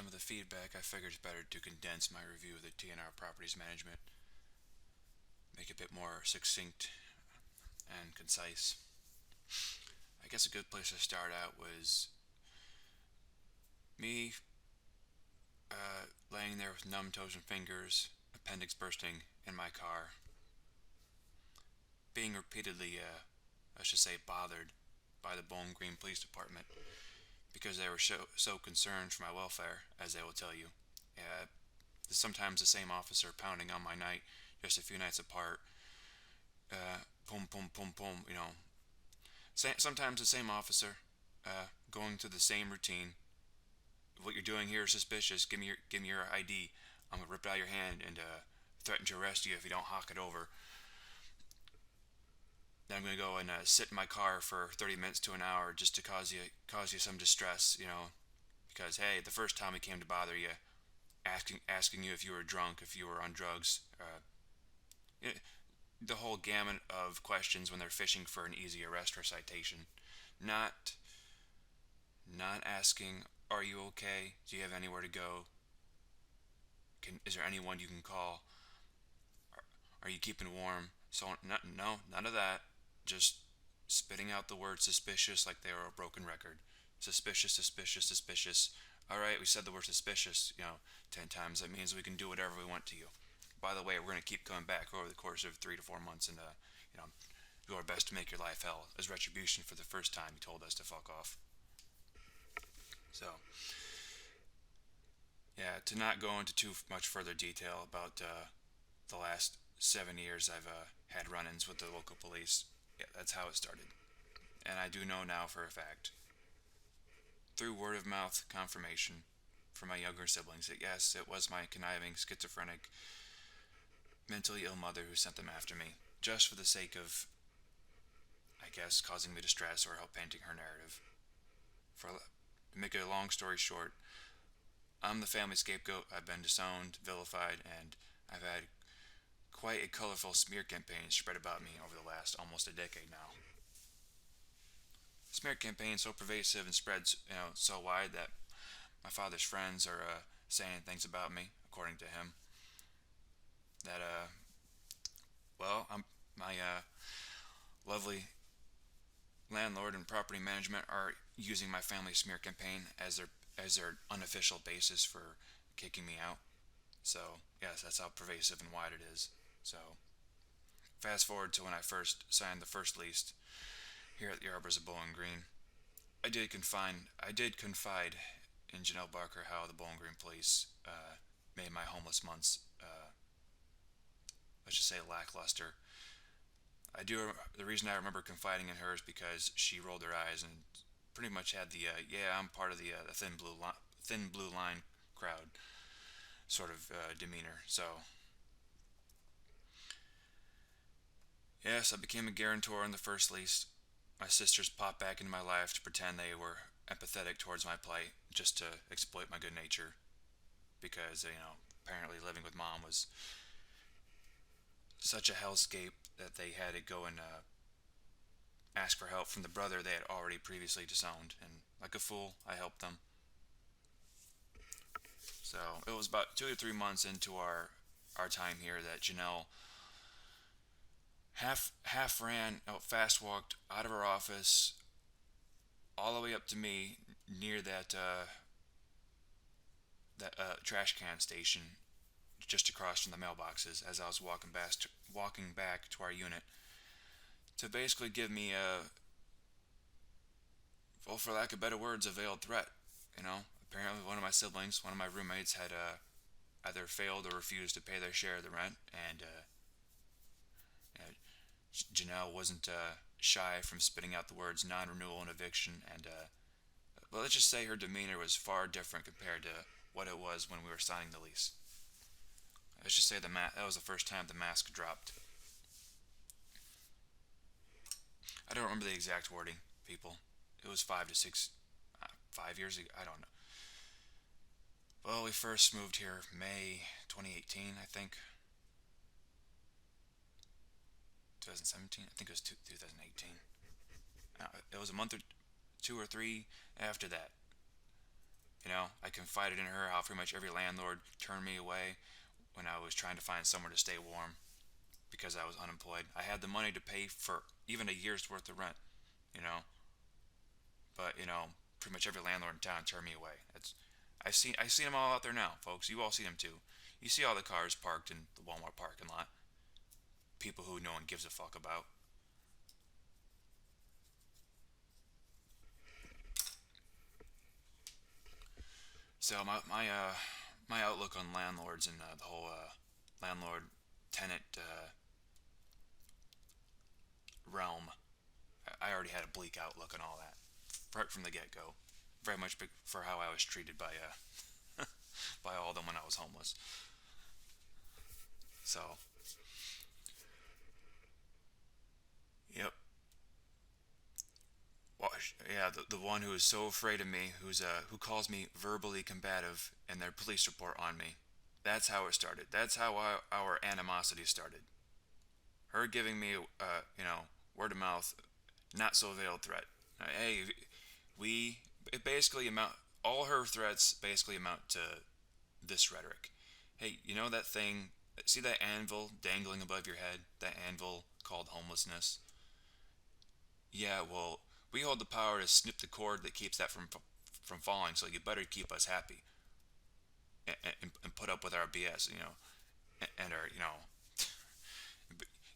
some of the feedback, I figured it's better to condense my review of the T&R Properties Management, make it a bit more succinct and concise. I guess a good place to start out was me laying there with numb toes and fingers, appendix bursting in my car, being repeatedly, I should say, bothered by the Bowling Green Police Department because they were so concerned for my welfare, as they will tell you. Uh, Sometimes the same officer pounding on my night just a few nights apart. Boom, boom, boom, boom. Sometimes the same officer going through the same routine. What you're doing here is suspicious. Give me your ID. I'm gonna rip it out of your hand and threaten to arrest you if you don't hawk it over. Then I'm gonna go and sit in my car for 30 minutes to an hour just to cause you some distress. Because hey, the first time we came to bother you, asking you if you were drunk, if you were on drugs, it, the whole gamut of questions when they're fishing for an easy arrest or citation. Not not asking, are you okay? Do you have anywhere to go? Is there anyone you can call? Are you keeping warm? So no, none of that. Just spitting out the word suspicious like they were a broken record. Suspicious, suspicious, suspicious. All right, we said the word suspicious, 10 times. That means we can do whatever we want to you. By the way, we're going to keep coming back over the course of 3 to 4 months and, do our best to make your life hell as retribution for the first time you told us to fuck off. So, yeah, to not go into too much further detail about the last 7 years I've had run-ins with the local police. Yeah, that's how it started. And I do know now for a fact, through word of mouth confirmation from my younger siblings, that yes, it was my conniving, schizophrenic, mentally ill mother who sent them after me, just for the sake of, I guess, causing me distress or help painting her narrative. To make a long story short, I'm the family scapegoat. I've been disowned, vilified, and I've had quite a colorful smear campaign spread about me over the last almost a decade now. The smear campaign is so pervasive and spreads, so wide that my father's friends are saying things about me, according to him. That my lovely landlord and property management are using my family smear campaign as their unofficial basis for kicking me out. So yes, that's how pervasive and wide it is. So fast forward to when I first signed the first lease here at the Arbors of Bowling Green. I did confide in Janelle Barker how the Bowling Green Police made my homeless months, let's just say, lackluster. I do. The reason I remember confiding in her is because she rolled her eyes and pretty much had the yeah, I'm part of the thin blue line crowd sort of demeanor. So yes, I became a guarantor in the first lease. My sisters popped back into my life to pretend they were empathetic towards my plight, just to exploit my good nature. Because apparently living with mom was such a hellscape that they had to go and ask for help from the brother they had already previously disowned. And like a fool, I helped them. So it was about 2 to 3 months into our time here that Janelle half ran out, fast walked out of her office all the way up to me near that trash can station just across from the mailboxes as I was walking back to our unit to basically give me a, well, for lack of better words, a veiled threat. Apparently one of my siblings, one of my roommates, had either failed or refused to pay their share of the rent, and Janelle wasn't shy from spitting out the words non-renewal and eviction, and well, let's just say her demeanor was far different compared to what it was when we were signing the lease. Let's just say that was the first time the mask dropped. I don't remember the exact wording, people. It was 5 years ago. I don't know. Well, we first moved here May 2018, I think. 2017. I think it was 2018. It was a month or two or three after that. I confided in her how pretty much every landlord turned me away when I was trying to find somewhere to stay warm because I was unemployed. I had the money to pay for even a year's worth of rent, you know, but pretty much every landlord in town turned me away. I've seen them all out there now, folks. You all see them too. You see all the cars parked in the Walmart parking lot. People who no one gives a fuck about. So my outlook on landlords and the whole landlord tenant realm, I already had a bleak outlook on all that right from the get go. Very much for how I was treated by all of them when I was homeless. So, yep. Well, yeah, the one who is so afraid of me, who calls me verbally combative in their police report on me. That's how it started. That's how our animosity started. Her giving me, word of mouth, not so veiled threat. Hey, we it basically amount all her threats basically amount to this rhetoric. Hey, you know that thing? See that anvil dangling above your head? That anvil called homelessness? Yeah, well, we hold the power to snip the cord that keeps that from falling. So you better keep us happy and put up with our BS. And our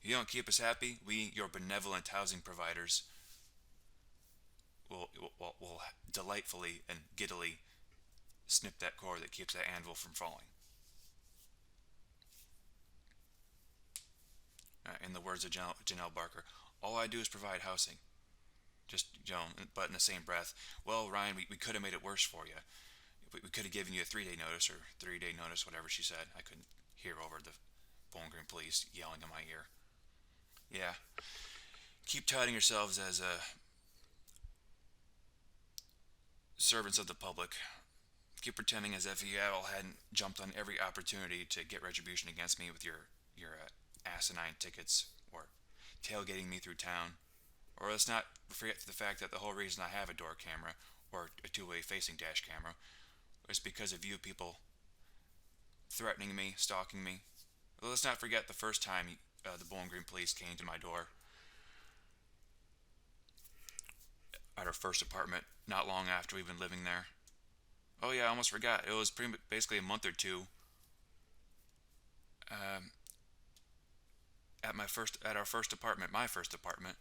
you don't keep us happy. We, your benevolent housing providers, will delightfully and giddily snip that cord that keeps that anvil from falling. In the words of Janelle Barker, all I do is provide housing. Just, but in the same breath, well, Ryan, we could have made it worse for you. We could have given you a 3 day notice or 3 day notice, whatever she said. I couldn't hear over the Bowling Green police yelling in my ear. Yeah. Keep touting yourselves as servants of the public. Keep pretending as if you all hadn't jumped on every opportunity to get retribution against me with your asinine tickets or tailgating me through town. Or let's not forget the fact that the whole reason I have a door camera or a two-way facing dash camera is because of you people threatening me, stalking me. Well, let's not forget the first time the Bowling Green police came to my door at our first apartment, not long after we've been living there. Oh yeah, I almost forgot. It was basically a month or two um, at our first apartment, my first apartment,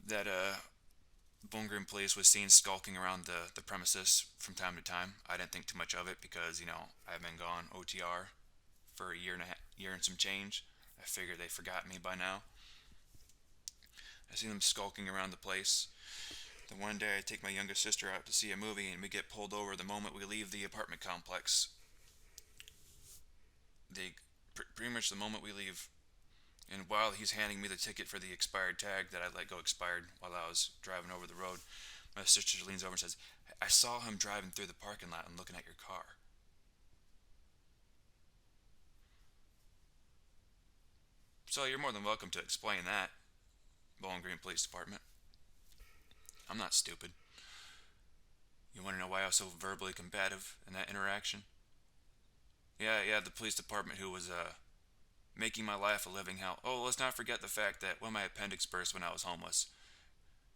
that Bowling Green police was seen skulking around the premises from time to time. I didn't think too much of it because I've been gone OTR for a year and some change. I figured they forgot me by now. I see them skulking around the place. Then one day I take my youngest sister out to see a movie and we get pulled over the moment we leave the apartment complex. Pretty much the moment we leave. And while he's handing me the ticket for the expired tag that I let go expired while I was driving over the road, my sister leans over and says, I saw him driving through the parking lot and looking at your car. So you're more than welcome to explain that, Bowling Green Police Department. I'm not stupid. You want to know why I was so verbally combative in that interaction? Yeah, the police department who was making my life a living hell. Oh, let's not forget the fact that when my appendix burst when I was homeless,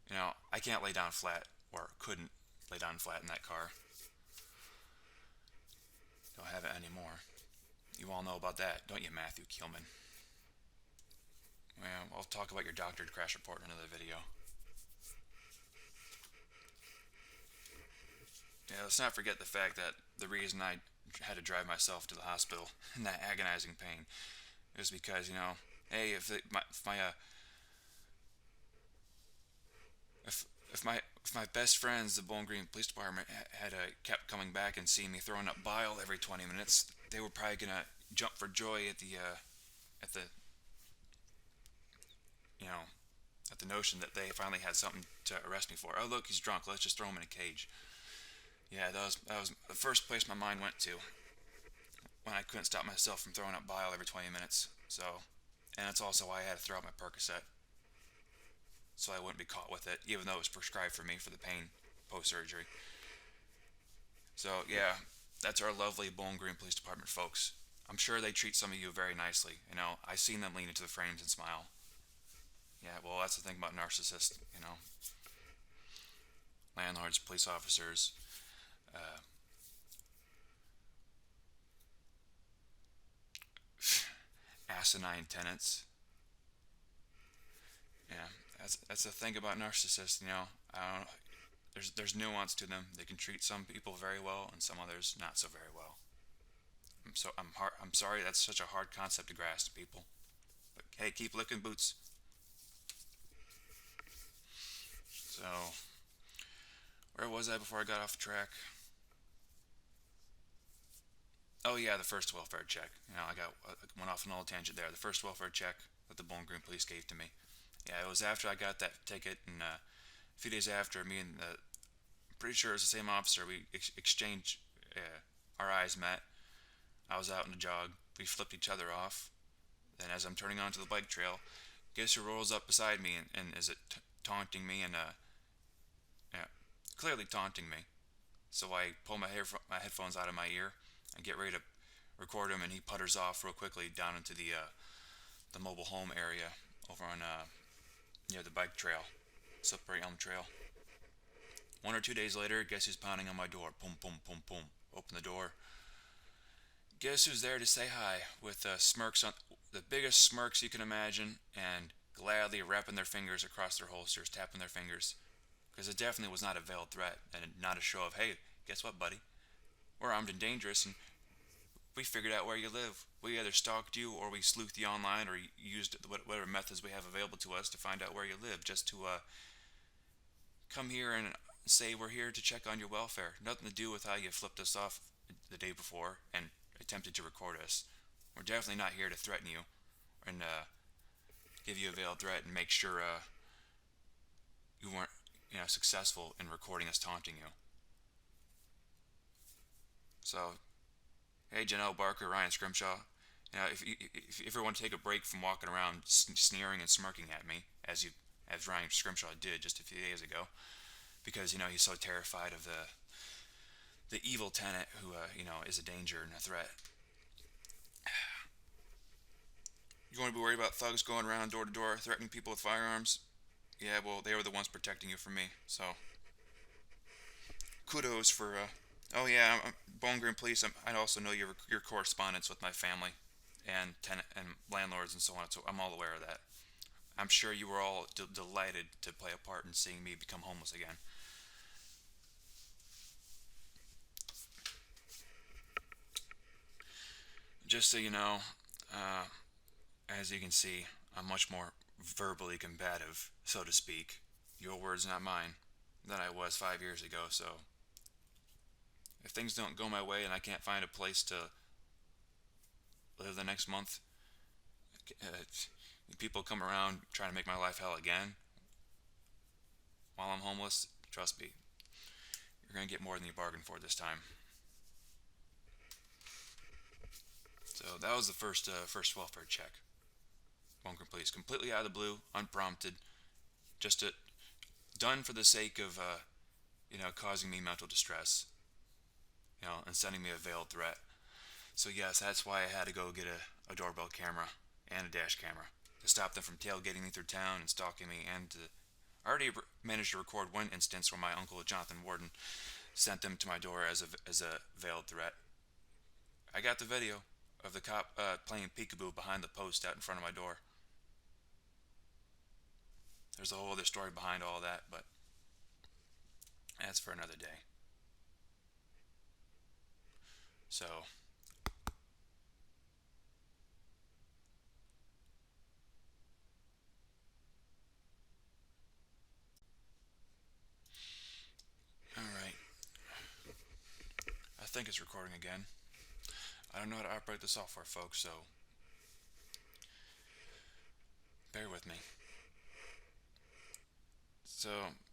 I can't lay down flat, or couldn't lay down flat in that car. Don't have it anymore. You all know about that, don't you, Matthew Keelman? Well, I'll talk about your doctored crash report in another video. Yeah, let's not forget the fact that the reason I had to drive myself to the hospital in that agonizing pain is because, hey, if my best friends, the Bowling Green Police Department, had kept coming back and seeing me throwing up bile every 20 minutes, they were probably gonna jump for joy at the you know at the notion that they finally had something to arrest me for. Oh look, he's drunk. Let's just throw him in a cage. Yeah, that was the first place my mind went to when I couldn't stop myself from throwing up bile every 20 minutes. So, and that's also why I had to throw out my Percocet so I wouldn't be caught with it, even though it was prescribed for me for the pain post surgery. So yeah, that's our lovely Bowling Green Police Department folks. I'm sure they treat some of you very nicely. I've seen them lean into the frames and smile. Yeah, well, that's the thing about narcissists. Landlords, police officers, uh, asinine tenants. Yeah, that's the thing about narcissists. I don't. There's nuance to them. They can treat some people very well and some others not so very well. I'm sorry that's such a hard concept to grasp, people. But hey, keep licking boots. So where was I before I got off track? Oh yeah, the first welfare check. Went off on a little tangent there. The first welfare check that the Bowling Green Police gave to me. Yeah, it was after I got that ticket, and a few days after, me and pretty sure it was the same officer. We exchanged. Our eyes met. I was out in a jog. We flipped each other off. Then, as I'm turning onto the bike trail, guess who rolls up beside me and is it taunting me and yeah, clearly taunting me. So I pull my headphones out of my ear and get ready to record him, and he putters off real quickly down into the mobile home area over on near the bike trail, Slippery Elm Trail. 1 or 2 days later, guess who's pounding on my door? Boom, boom, boom, boom. Open the door. Guess who's there to say hi with smirks on the biggest smirks you can imagine, and gladly wrapping their fingers across their holsters, tapping their fingers, because it definitely was not a veiled threat and not a show of, hey, guess what, buddy? We're armed and dangerous, and we figured out where you live. We either stalked you, or we sleuthed you online, or used whatever methods we have available to us to find out where you live, just to come here and say we're here to check on your welfare. Nothing to do with how you flipped us off the day before and attempted to record us. We're definitely not here to threaten you and give you a veiled threat and make sure you weren't successful in recording us taunting you. So, hey, Janelle Barker, Ryan Scrimshaw, if you ever want to take a break from walking around sneering and smirking at me, as Ryan Scrimshaw did just a few days ago, because he's so terrified of the evil tenant who is a danger and a threat. You want to be worried about thugs going around door to door threatening people with firearms? Yeah, well, they were the ones protecting you from me. So, kudos for. Oh yeah, Bowling Green Police. I also know your correspondence with my family, and tenant and landlords and so on. So I'm all aware of that. I'm sure you were all delighted to play a part in seeing me become homeless again. Just so you know, uh, as you can see, I'm much more verbally combative, so to speak. Your words, not mine, than I was 5 years ago. So if things don't go my way and I can't find a place to live the next month, uh, people come around trying to make my life hell again while I'm homeless. Trust me, you're gonna get more than you bargained for this time. So that was the first welfare check. Bunker Police, completely out of the blue, unprompted, just done for the sake of causing me mental distress, and sending me a veiled threat. So yes, that's why I had to go get a doorbell camera and a dash camera to stop them from tailgating me through town and stalking me. And I already managed to record one instance where my uncle Jonathan Warden sent them to my door as a veiled threat. I got the video of the cop playing peekaboo behind the post out in front of my door. There's a whole other story behind all that, but that's for another day. So, alright. I think it's recording again. I don't know how to operate the software, folks, so bear with me. So,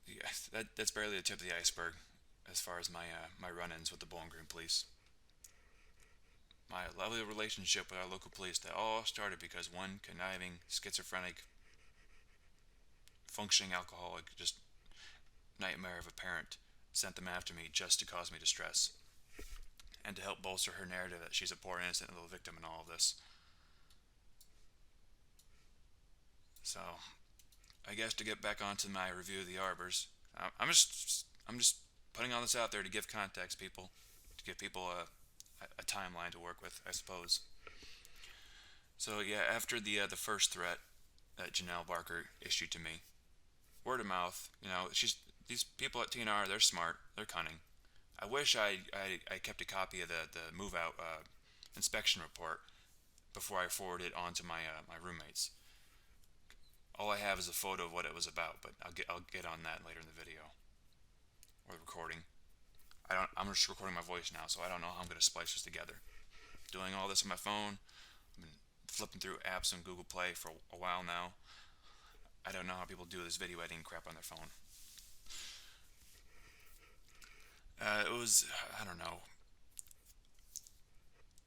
yeah, that's barely the tip of the iceberg as far as my run-ins with the Bowling Green Police. My lovely relationship with our local police that all started because one conniving, schizophrenic, functioning alcoholic, just nightmare of a parent sent them after me just to cause me distress. and to help bolster her narrative that she's a poor innocent little victim in all of this. So, I guess to get back onto my review of the Arbors, I'm just putting all this out there to give context, people, to give people a timeline to work with, I suppose. So yeah, after the first threat that Janelle Barker issued to me, word of mouth, she's these people at T&R, they're smart, they're cunning. I wish I kept a copy of the move out inspection report before I forwarded it on to my roommates. All I have is a photo of what it was about, but I'll get on that later in the video or the recording. I'm just recording my voice now, so I don't know how I'm gonna splice this together. Doing all this on my phone. I've been flipping through apps on Google Play for a while now. I don't know how people do this video editing crap on their phone. It was, I don't know,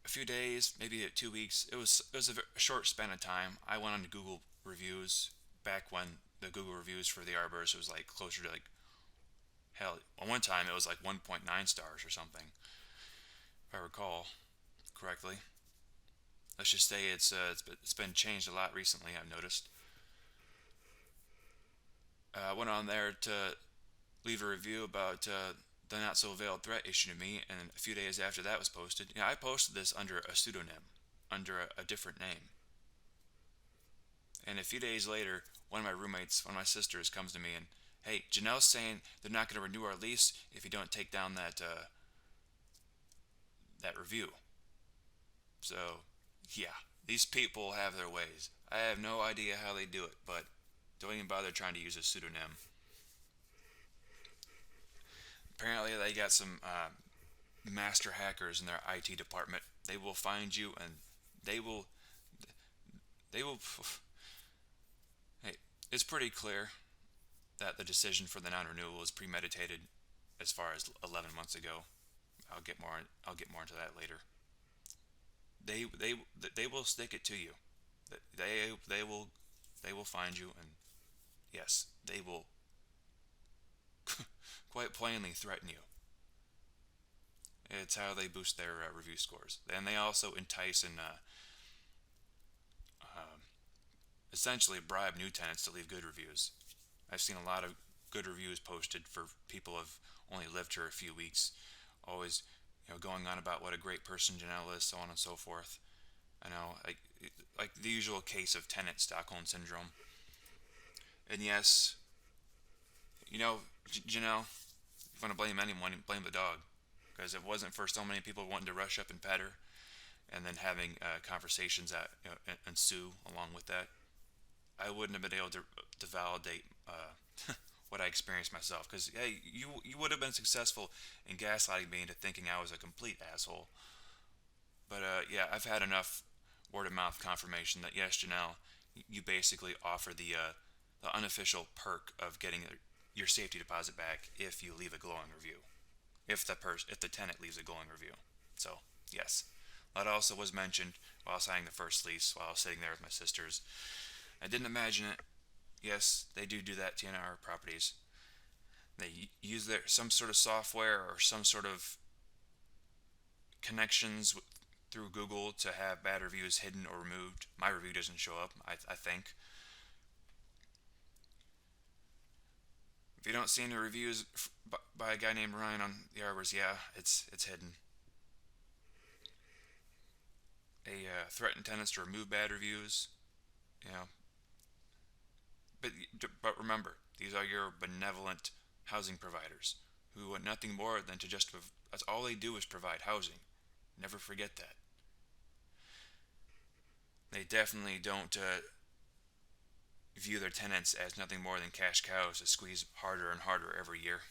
a few days, maybe 2 weeks. It was a short span of time. I went on to Google reviews back when the Google reviews for the Arbors was like closer to like, hell, at one time it was like 1.9 stars or something, if I recall correctly. Let's just say it's been changed a lot recently, I've noticed. I went on there to leave a review about the not so veiled threat issued to me, and a few days after that was posted, I posted this under a pseudonym, under a different name. And a few days later, one of my roommates, one of my sisters, comes to me and, hey, Janelle's saying they're not going to renew our lease if you don't take down that review. So, yeah, these people have their ways. I have no idea how they do it, but don't even bother trying to use a pseudonym. Apparently, they got some master hackers in their IT department. They will find you, and they will. Hey, it's pretty clear that the decision for the non-renewal is premeditated, as far as 11 months ago. I'll get more into that later. They will stick it to you. They will find you, and yes, they will quite plainly threaten you. It's how they boost their review scores. And they also entice and essentially bribe new tenants to leave good reviews. I've seen a lot of good reviews posted for people who have only lived here a few weeks, always going on about what a great person Janelle is, so on and so forth. I know, like the usual case of tenant Stockholm syndrome. And yes, Janelle, if you want to blame anyone, blame the dog. Because if it wasn't for so many people wanting to rush up and pet her, and then having conversations that ensue along with that, I wouldn't have been able to validate what I experienced myself. Because hey, you would have been successful in gaslighting me into thinking I was a complete asshole. But yeah, I've had enough word of mouth confirmation that yes, Janelle, you basically offer the unofficial perk of getting your safety deposit back if you leave a glowing review. If the tenant leaves a glowing review. So yes, that also was mentioned while signing the first lease, while I was sitting there with my sisters. I didn't imagine it. Yes, they do that. T&R Properties. They use some sort of software or some sort of connections through Google to have bad reviews hidden or removed. My review doesn't show up, I think. If you don't see any reviews by a guy named Ryan on the Arbors, yeah, it's hidden. They threaten tenants to remove bad reviews. But remember, these are your benevolent housing providers who want nothing more than to just, that's all they do is provide housing. Never forget that. They definitely don't view their tenants as nothing more than cash cows to squeeze harder and harder every year.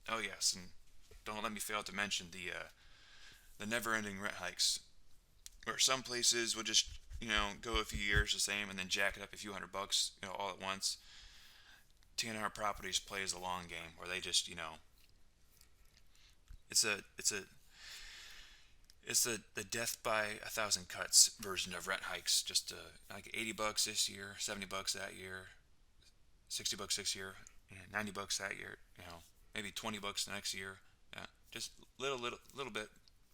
Oh yes, and don't let me fail to mention the never-ending rent hikes, where some places will just go a few years the same and then jack it up a few $100, all at once. T&R Properties plays the long game, where they just it's the death by a thousand cuts version of rent hikes. Just like $80 this year, $70 that year, $60 this year, $90 that year. Maybe $20 the next year. Yeah, just little bit.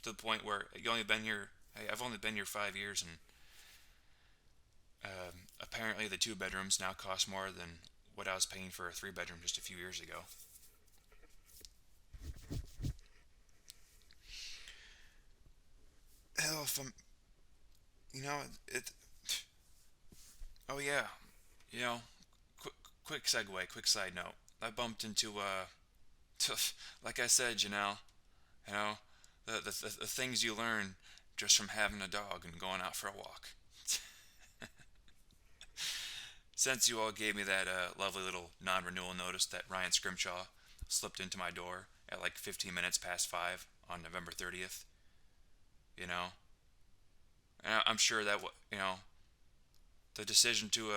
to the point where you only been here. Hey, I've only been here 5 years, and apparently the two bedrooms now cost more than what I was paying for a three bedroom just a few years ago. Hell, if I'm, you know, it. Oh yeah, you know, quick, quick segue, quick side note. I bumped into, like I said, Janelle. You know, the things you learn just from having a dog and going out for a walk. Since you all gave me that lovely little non-renewal notice that Ryan Scrimshaw slipped into my door at like 15 minutes past 5 on November 30th, you know, and I'm sure that the decision to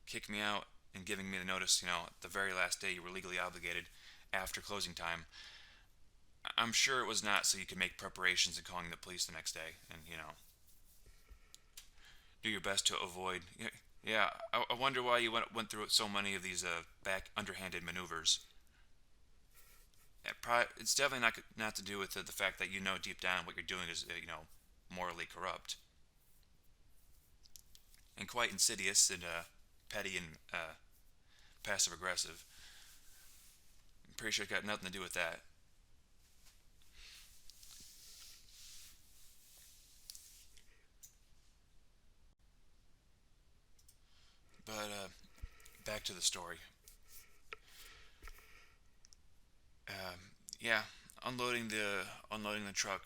kick me out and giving me the notice, the very last day you were legally obligated after closing time. I'm sure it was not so you could make preparations and calling the police the next day and do your best to avoid. Yeah, I wonder why you went through so many of these back underhanded maneuvers. It's definitely not to do with the fact that deep down what you're doing is morally corrupt and quite insidious and petty and passive aggressive. I'm pretty sure it got nothing to do with that. But back to the story. Yeah, unloading the truck.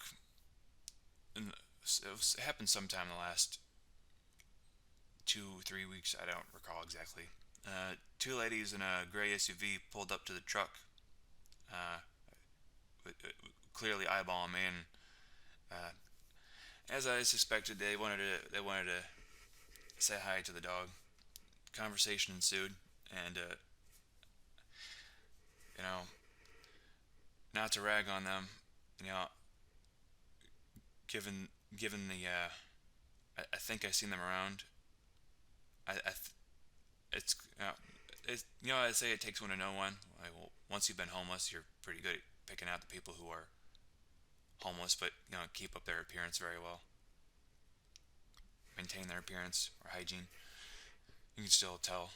And it happened sometime in the last 2 3 weeks. I don't recall exactly. Two ladies in a gray SUV pulled up to the truck, uh, clearly eyeballing me, and uh, as I suspected, they wanted to say hi to the dog. Conversation ensued, and you know, not to rag on them, you know, given given the I think I seen them around. It's I say it takes one to know one. Like, well, once you've been homeless, you're pretty good at picking out the people who are homeless, but keep up their appearance very well, maintain their appearance or hygiene. You can still tell.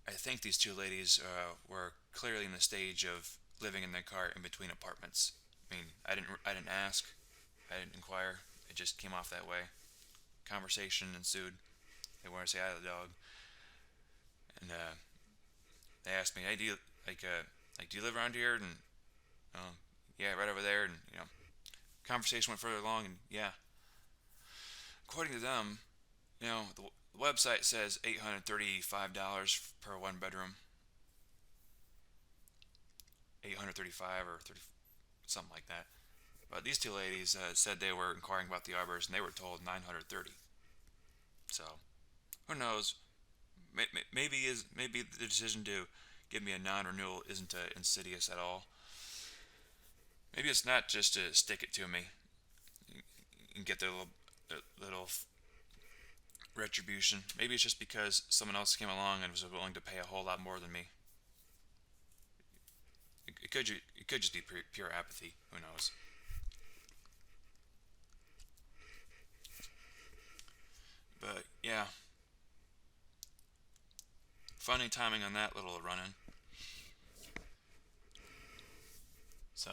I think these two ladies were clearly in the stage of living in their car in between apartments. I mean, I didn't ask, I didn't inquire. It just came off that way. Conversation ensued. They wanted to say hi to the dog, and they asked me, "Hey, do you live around here?" And yeah, right over there. And conversation went further along, and yeah, according to them, the website says $835 per one bedroom, 835 or 30, something like that. But these two ladies said they were inquiring about the Arbors, and they were told 930. So who knows? Maybe the decision to give me a non-renewal isn't insidious at all. Maybe it's not just to stick it to me and get their little retribution. Maybe it's just because someone else came along and was willing to pay a whole lot more than me. It could just be pure apathy. Who knows? But yeah, funny timing on that little run-in. So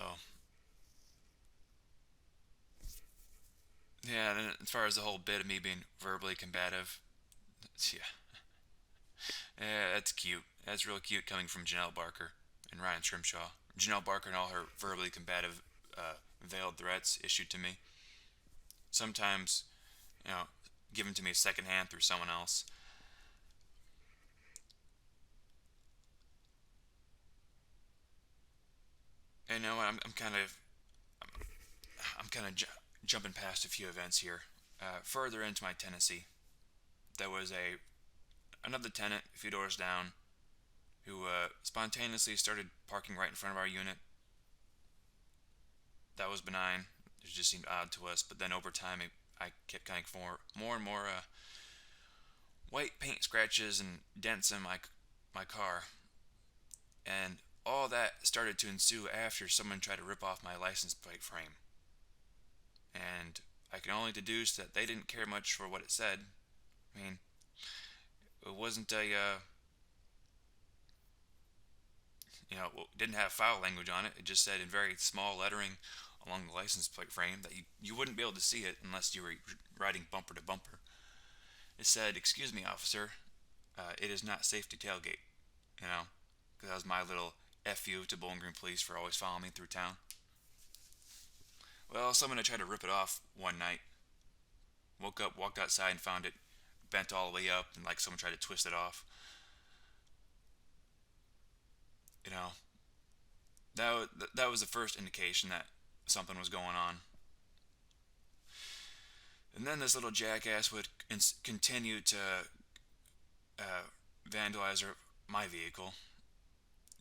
yeah, and as far as the whole bit of me being verbally combative, yeah, yeah, that's cute. That's real cute coming from Janelle Barker and Ryan Scrimshaw. Janelle Barker and all her verbally combative, veiled threats issued to me. Sometimes, you know, given to me secondhand through someone else. And I'm kind of jumping past a few events here. Further into my tenancy, there was another tenant a few doors down who spontaneously started parking right in front of our unit. That was benign. It just seemed odd to us, but then over time, I kept getting more and more white paint scratches and dents in my car, and all that started to ensue after someone tried to rip off my license plate frame. And I can only deduce that they didn't care much for what it said. I mean, it wasn't a, didn't have foul language on it. It just said in very small lettering along the license plate frame that you wouldn't be able to see it unless you were riding bumper to bumper. It said, "Excuse me, officer, it is not safe to tailgate." You know, because that was my little FU to Bowling Green Police for always following me through town. Well, someone had tried to rip it off one night. Woke up, walked outside, and found it bent all the way up, and like someone tried to twist it off. You know, that was the first indication that something was going on. And then this little jackass would continue to uh, vandalize my vehicle.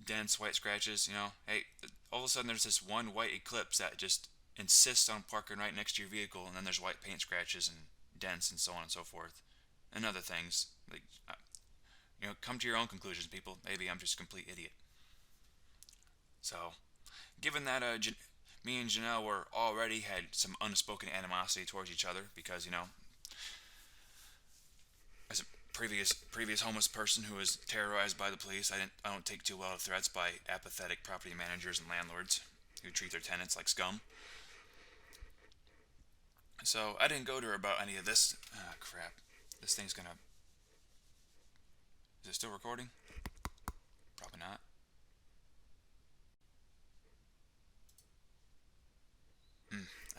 Dents, white scratches. Hey, all of a sudden there's this one white Eclipse that just insists on parking right next to your vehicle, and then there's white paint scratches and dents and so on and so forth, and other things. Like, come to your own conclusions, people. Maybe I'm just a complete idiot. So, given that me and Janelle were already had some unspoken animosity towards each other because as a previous homeless person who was terrorized by the police, I don't take too well to threats by apathetic property managers and landlords who treat their tenants like scum. So I didn't go to her about any of this. Ah, crap. This thing's gonna. Is it still recording? Probably not.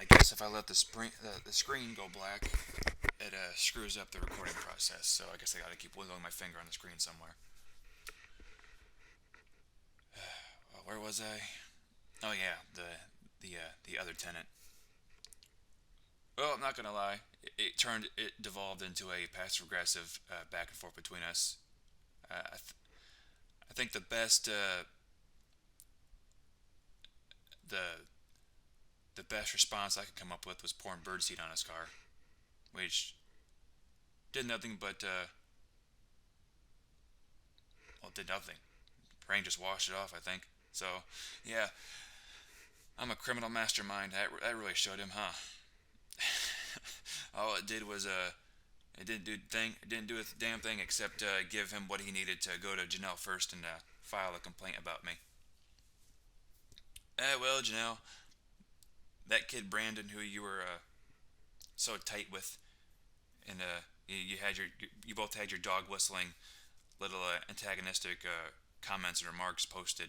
I guess if I let the screen go black, it screws up the recording process. So I guess I gotta keep wiggling my finger on the screen somewhere. Where was I? Oh yeah, the other tenant. Well, I'm not gonna lie. It devolved into a passive aggressive back and forth between us. I think the the best response I could come up with was pouring birdseed on his car, which did nothing but did nothing. Rain just washed it off, I think. So, yeah, I'm a criminal mastermind. That really showed him, huh? All it did was it didn't do a damn thing except give him what he needed to go to Janelle first and file a complaint about me. Well, Janelle, that kid Brandon, who you were so tight with, and you both had your dog whistling little antagonistic comments and remarks posted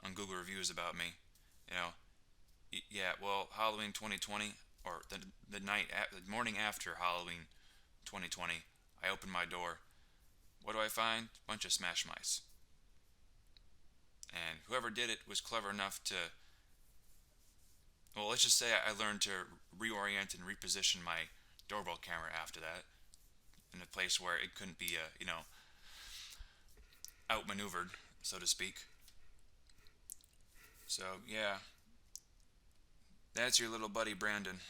on Google reviews about me. You know, yeah. Well, Halloween 2020, or the morning after Halloween 2020, I opened my door. What do I find? Bunch of smash mice. And whoever did it was clever enough to. Well, let's just say I learned to reorient and reposition my doorbell camera after that in a place where it couldn't be, outmaneuvered, so to speak. So yeah, that's your little buddy Brandon,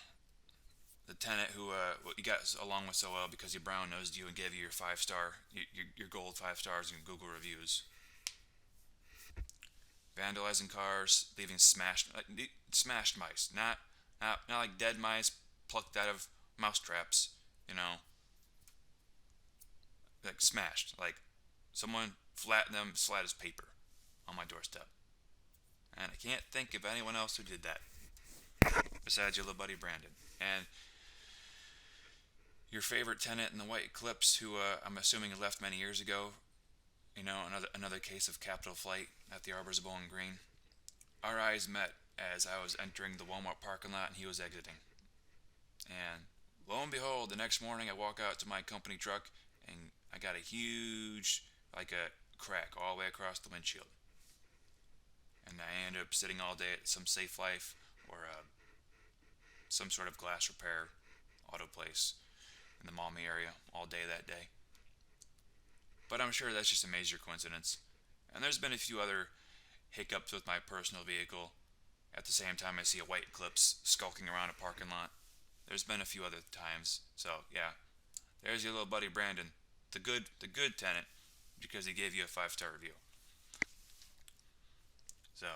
the tenant who you got along with so well because he brown nosed you and gave you your 5 star, your gold 5 stars in Google reviews. Vandalizing cars, leaving smashed mice, not like dead mice plucked out of mouse traps, you know, like smashed, like someone flattened them flat as paper on my doorstep. And I can't think of anyone else who did that besides your little buddy Brandon. And your favorite tenant in the White Eclipse, who I'm assuming left many years ago. Another case of capital flight at the Arbors of Bowling Green. Our eyes met as I was entering the Walmart parking lot and he was exiting. And lo and behold, the next morning I walk out to my company truck and I got a huge, like a crack all the way across the windshield. And I ended up sitting all day at some Safe Life or some sort of glass repair auto place in the Maumee area all day that day. But I'm sure that's just a major coincidence. And there's been a few other hiccups with my personal vehicle at the same time I see a White Eclipse skulking around a parking lot. There's been a few other times. So yeah, there's your little buddy Brandon, the good tenant, because he gave you a 5 star review. So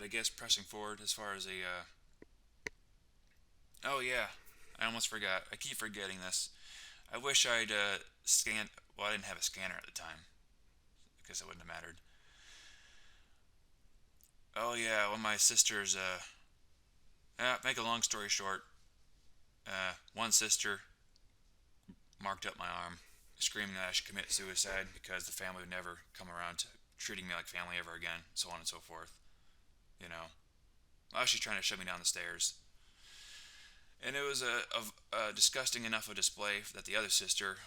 I guess pressing forward as far as oh yeah, I almost forgot. I keep forgetting this. I wish I'd scanned. Well, I didn't have a scanner at the time. I guess it wouldn't have mattered. Oh yeah, well my sisters. Make a long story short. One sister marked up my arm, screaming that I should commit suicide because the family would never come around to treating me like family ever again, so on and so forth. You know, well, she's trying to shove me down the stairs. And it was a disgusting enough a display that the other sister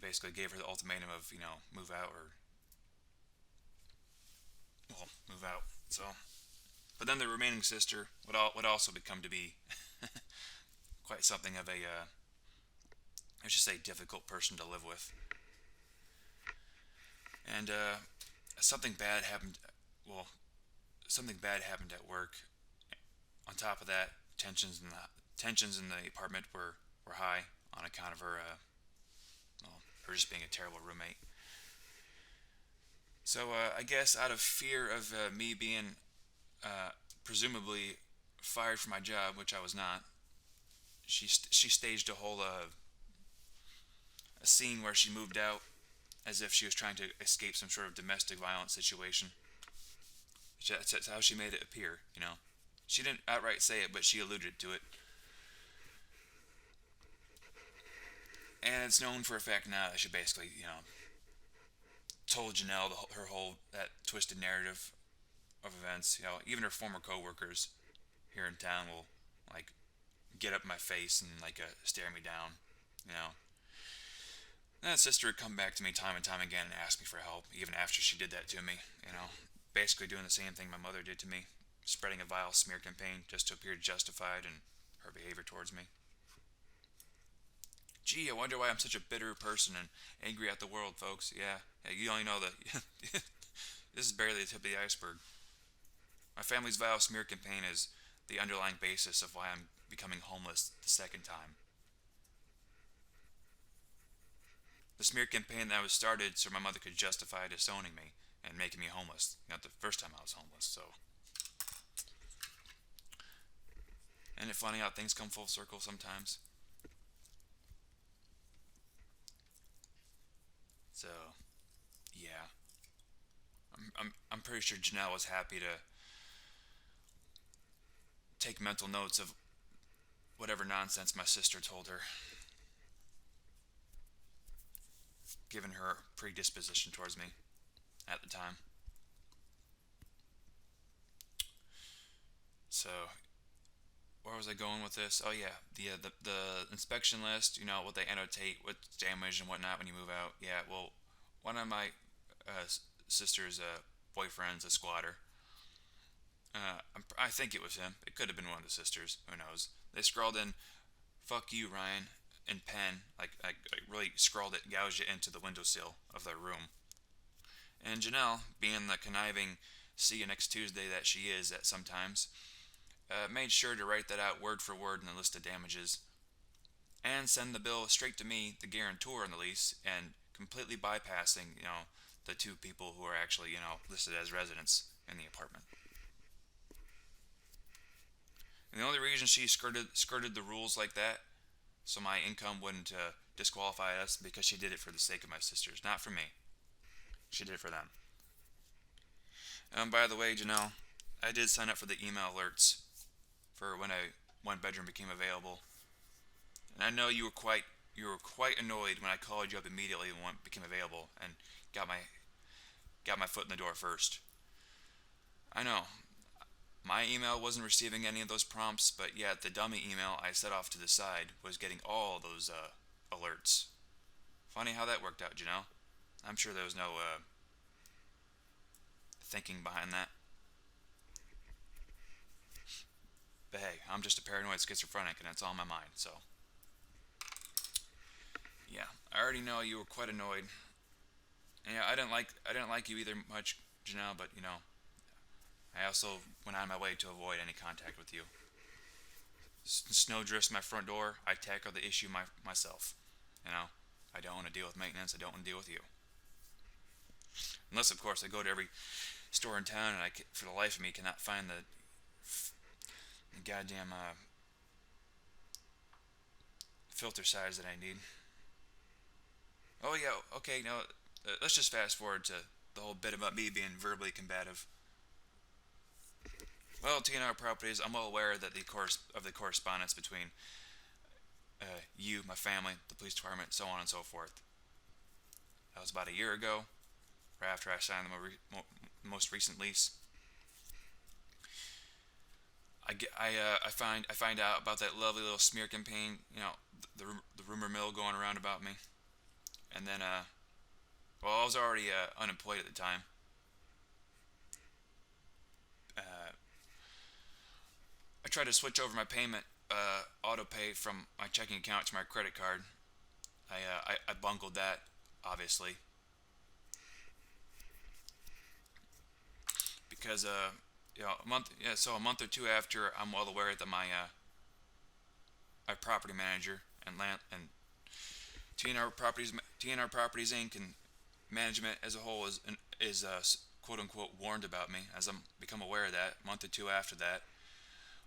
basically gave her the ultimatum of, move out or, well, move out. So, but then the remaining sister would also become to be quite something of a, I should say, difficult person to live with. And something bad happened. Well, something bad happened at work. On top of that, tensions in the apartment were high on account of her, her just being a terrible roommate. So I guess out of fear of me being presumably fired from my job, which I was not, she staged a whole a scene where she moved out as if she was trying to escape some sort of domestic violence situation. That's how she made it appear. She didn't outright say it, but she alluded to it. And it's known for a fact now that she basically, told Janelle her whole that twisted narrative of events. Even her former coworkers here in town will like get up in my face and stare me down. You know, and that sister would come back to me time and time again and ask me for help, even after she did that to me. Basically doing the same thing my mother did to me, spreading a vile smear campaign just to appear justified in her behavior towards me. Gee, I wonder why I'm such a bitter person and angry at the world, folks. Yeah, you only know that this is barely the tip of the iceberg. My family's vile smear campaign is the underlying basis of why I'm becoming homeless the second time. The smear campaign that was started so my mother could justify disowning me and making me homeless. Not the first time I was homeless, so. Isn't it funny how things come full circle sometimes? So, yeah. I'm pretty sure Janelle was happy to take mental notes of whatever nonsense my sister told her, given her predisposition towards me at the time. So, where was I going with this? Oh yeah, the inspection list. What they annotate, what's damaged and whatnot when you move out. Yeah, well, one of my sister's boyfriends, a squatter. I think it was him. It could have been one of the sisters. Who knows? They scrawled in "fuck you, Ryan" in pen, like really scrawled it, gouged it into the windowsill of their room. And Janelle, being the conniving "see you next Tuesday" that she is at sometimes, made sure to write that out word for word in the list of damages, and send the bill straight to me, the guarantor on the lease, and completely bypassing, the two people who are actually, listed as residents in the apartment. And the only reason she skirted the rules like that, so my income wouldn't disqualify us, because she did it for the sake of my sisters, not for me. She did it for them. By the way, Janelle, I did sign up for the email alerts for when a one bedroom became available, and I know you were quite annoyed when I called you up immediately when one became available and got my foot in the door first. I know. My email wasn't receiving any of those prompts, but yet the dummy email I set off to the side was getting all those alerts. Funny how that worked out, Janelle. I'm sure there was no thinking behind that. But hey, I'm just a paranoid schizophrenic, and it's all in my mind. So, yeah, I already know you were quite annoyed. And yeah, I didn't like you either much, Janelle. But I also went out of my way to avoid any contact with you. Snow drifts my front door. I tackle the issue myself. I don't want to deal with maintenance. I don't want to deal with you. Unless, of course, I go to every store in town, and for the life of me, cannot find the goddamn filter size that I need. Oh yeah, okay. Now let's just fast forward to the whole bit about me being verbally combative. Well, T&R Properties, I'm well aware that the correspondence between you, my family, the police department, so on and so forth. That was about a year ago, right after I signed the most recent lease. I find out about that lovely little smear campaign, the rumor mill going around about me, and then well, I was already unemployed at the time. Uh, I tried to switch over my payment auto pay from my checking account to my credit card. I bungled that, obviously, because a month or two after, I'm well aware that my property manager and T&R Properties Inc. and management as a whole is quote unquote warned about me, as I'm become aware of that. A month or two after that,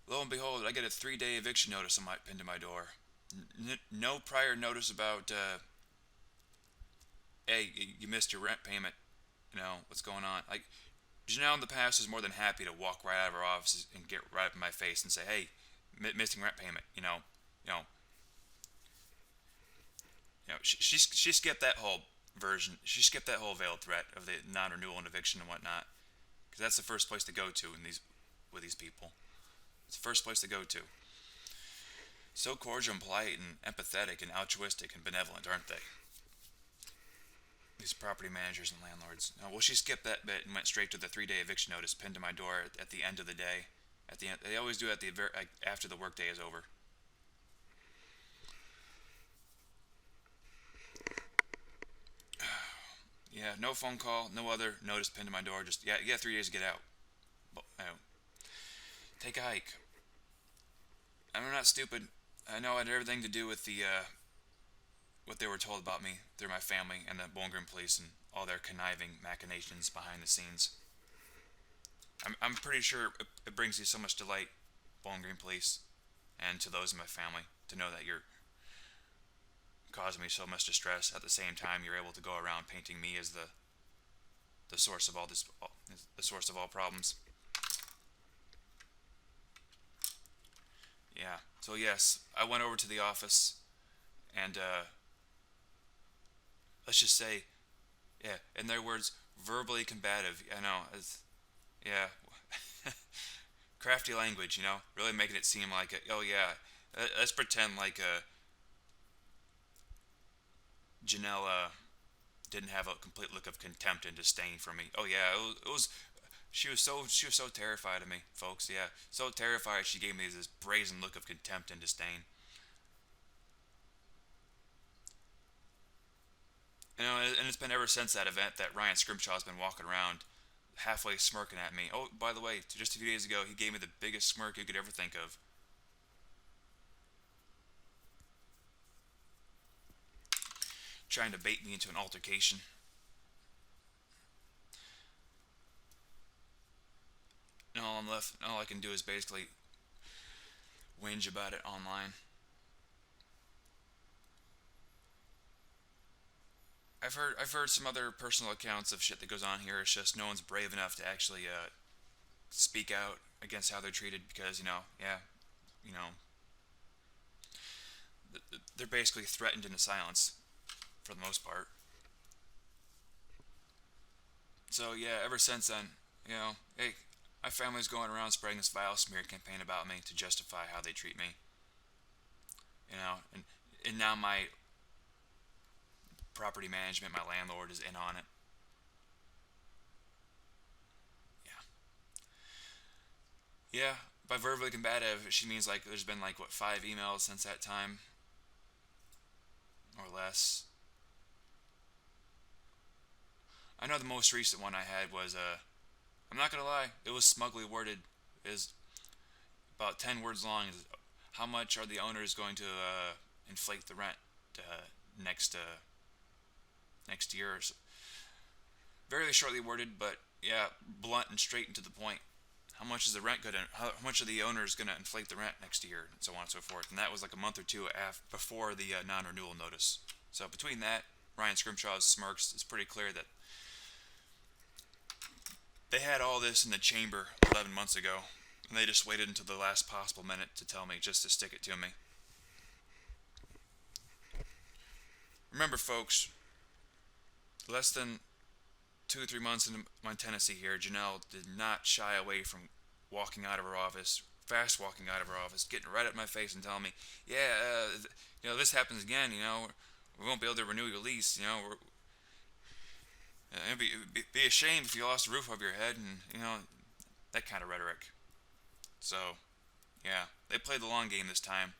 lo and behold, I get a 3-day eviction notice pinned to my door. No prior notice about hey, you missed your rent payment. What's going on? Like, Janelle in the past was more than happy to walk right out of her office and get right up in my face and say, "Hey, missing rent payment." You know, she skipped that whole version. She skipped that whole veiled threat of the non-renewal and eviction and whatnot, because that's the first place to go to with these people. It's the first place to go to. So cordial and polite and empathetic and altruistic and benevolent, aren't they? These property managers and landlords. Well, she skipped that bit and went straight to the 3-day eviction notice pinned to my door at the end of the day. At the end, they always do it after the workday is over. Yeah, no phone call, no other notice pinned to my door. Just yeah, you got 3 days to get out. Take a hike. I'm not stupid. I know it had everything to do with what they were told about me through my family and the Bowling Green police and all their conniving machinations behind the scenes. I'm pretty sure it brings you so much delight, Bowling Green police, and to those in my family, to know that you're causing me so much distress. At the same time, you're able to go around painting me as the source of the source of all problems. Yeah. So yes, I went over to the office, and let's just say, yeah, in their words, verbally combative. I know, yeah, crafty language. Really making it seem like, oh yeah, let's pretend like Janelle didn't have a complete look of contempt and disdain for me. Oh yeah, it was. She was so terrified of me, folks. Yeah, so terrified she gave me this brazen look of contempt and disdain. And it's been ever since that event that Ryan Scrimshaw's been walking around halfway smirking at me. Oh, by the way, just a few days ago, he gave me the biggest smirk you could ever think of. Trying to bait me into an altercation. And all I can do is basically whinge about it online. I've heard some other personal accounts of shit that goes on here. It's just no one's brave enough to actually speak out against how they're treated, because yeah, you know, they're basically threatened into silence for the most part. So yeah, ever since then, hey, my family's going around spreading this vile smear campaign about me to justify how they treat me. And now my property management, my landlord, is in on it. Yeah, yeah. By verbally combative, she means like there's been like what 5 emails since that time or less. I know the most recent one I had was I'm not gonna lie, it was smugly worded. Is about 10 words long. Is how much are the owners going to inflate the rent uh, next next year? Or so. Very shortly worded, but Yeah, blunt and straight and to the point. How much is the rent going to? How much are the owners going to inflate the rent next year, and so on and so forth. And that was like a month or two before the non-renewal notice. So between that, Ryan Scrimshaw's smirks, it's pretty clear that they had all this in the chamber 11 months ago, and they just waited until the last possible minute to tell me, just to stick it to me. Remember, folks, less than 2 or 3 months into my tenancy here, Janelle did not shy away from walking out of her office, fast walking out of her office, getting right at my face and telling me, "Yeah, this happens again. We won't be able to renew your lease. It'd be a shame if you lost the roof over your head, and that kind of rhetoric." So, yeah, they played the long game this time.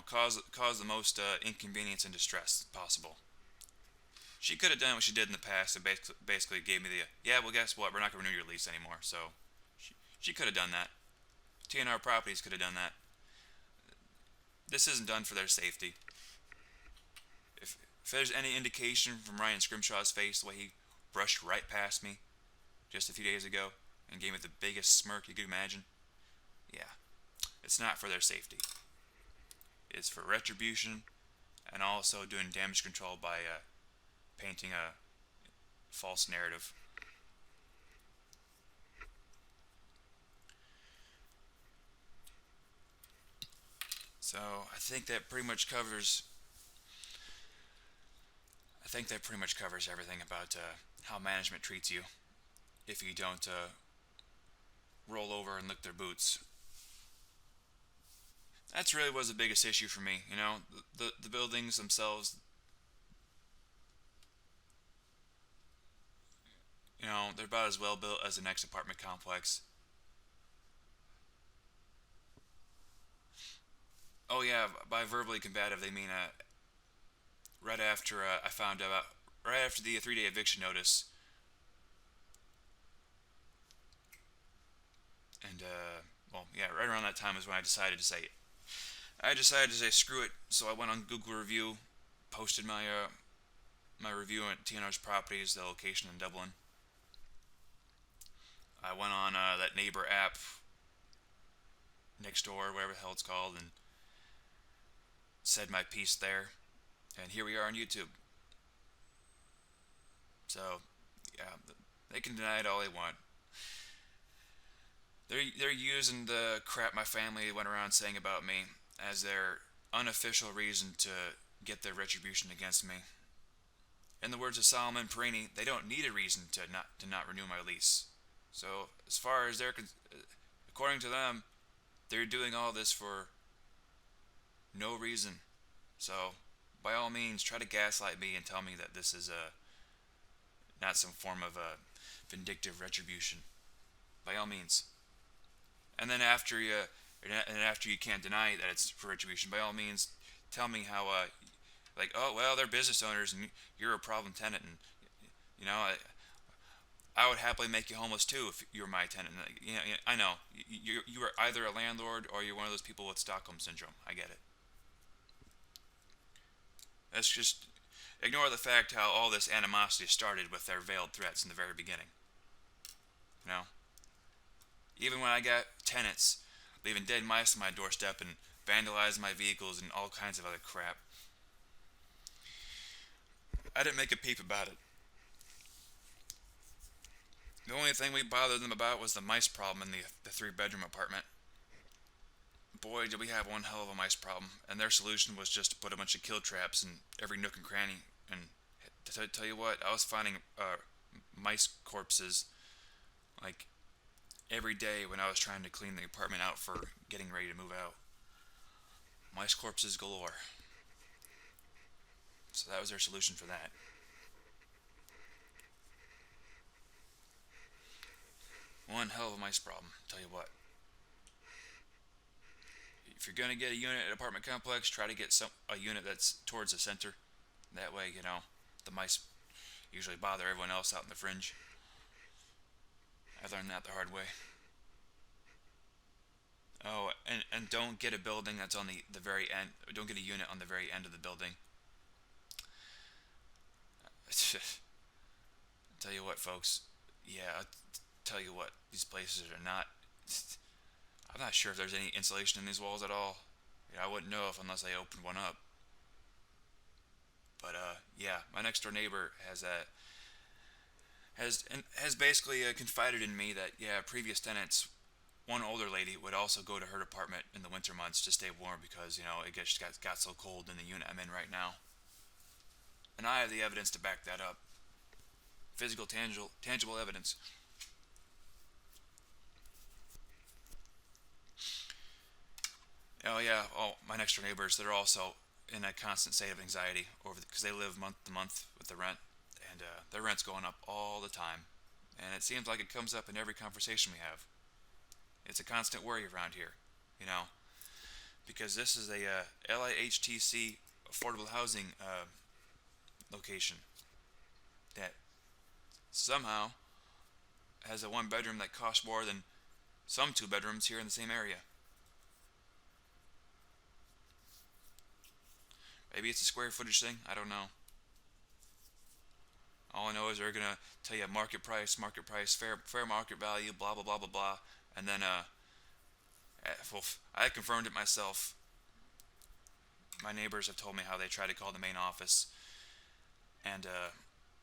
Cause the most inconvenience and distress possible. She could have done what she did in the past and basically gave me the, yeah, well, guess what? We're not going to renew your lease anymore. So she could have done that. T&R Properties could have done that. This isn't done for their safety. If there's any indication from Ryan Scrimshaw's face, the way he brushed right past me just a few days ago and gave me the biggest smirk you could imagine, yeah, it's not for their safety. It's for retribution and also doing damage control by painting a false narrative. So I think that pretty much covers. I think that pretty much covers everything about how management treats you if you don't roll over and lick their boots. That's really was the biggest issue for me. The buildings themselves. They're about as well built as the next apartment complex. Oh yeah, by verbally combative they mean right after I found out, right after the 3-day eviction notice, and well, yeah, right around that time is when I decided to say it. I decided to say screw it, so I went on Google review, posted my review at T&R's Properties, the location in Dublin. I went on that neighbor app, next door, whatever the hell it's called, and said my piece there. And here we are on YouTube. So, yeah, they can deny it all they want. They're using the crap my family went around saying about me as their unofficial reason to get their retribution against me. In the words of Solomon Perini, they don't need a reason to not renew my lease. So, as far as according to them, they're doing all this for no reason. So, by all means, try to gaslight me and tell me that this is not some form of a vindictive retribution. By all means. And then after you can't deny that it's for retribution, by all means, tell me how like, oh well, they're business owners and you're a problem tenant, and I would happily make you homeless too if you were my tenant. I know you are either a landlord or you're one of those people with Stockholm syndrome. I get it. Let's just ignore the fact how all this animosity started with their veiled threats in the very beginning. You know, even when I got tenants leaving dead mice on my doorstep and vandalizing my vehicles and all kinds of other crap, I didn't make a peep about it. The only thing we bothered them about was the mice problem in the 3-bedroom apartment. Boy, did we have one hell of a mice problem, and their solution was just to put a bunch of kill traps in every nook and cranny. And to tell you what, I was finding mice corpses like every day when I was trying to clean the apartment out for getting ready to move out. Mice corpses galore. So that was their solution for that. One hell of a mice problem, tell you what. If you're gonna get a unit at an apartment complex, try to get a unit that's towards the center. That way, the mice usually bother everyone else out in the fringe. I learned that the hard way. Oh, and don't get a building that's on the very end. Don't get a unit on the very end of the building. Tell you what, folks. Yeah, tell you what, these places are not. I'm not sure if there's any insulation in these walls at all. I wouldn't know if unless I opened one up. But yeah, my next door neighbor has basically confided in me that yeah, previous tenants, one older lady would also go to her apartment in the winter months to stay warm because it got so cold in the unit I'm in right now, and I have the evidence to back that up. Physical, tangible evidence. Oh yeah, my next door neighbors, they're also in a constant state of anxiety over because they live month to month with the rent, and their rent's going up all the time, and it seems like it comes up in every conversation we have. It's a constant worry around here, you know, because this is a LIHTC affordable housing location that somehow has a one bedroom that costs more than some two bedrooms here in the same area. Maybe it's a square footage thing. I don't know. All I know is they're gonna tell you market price, fair market value, blah blah blah blah blah, and then well, I confirmed it myself. My neighbors have told me how they try to call the main office and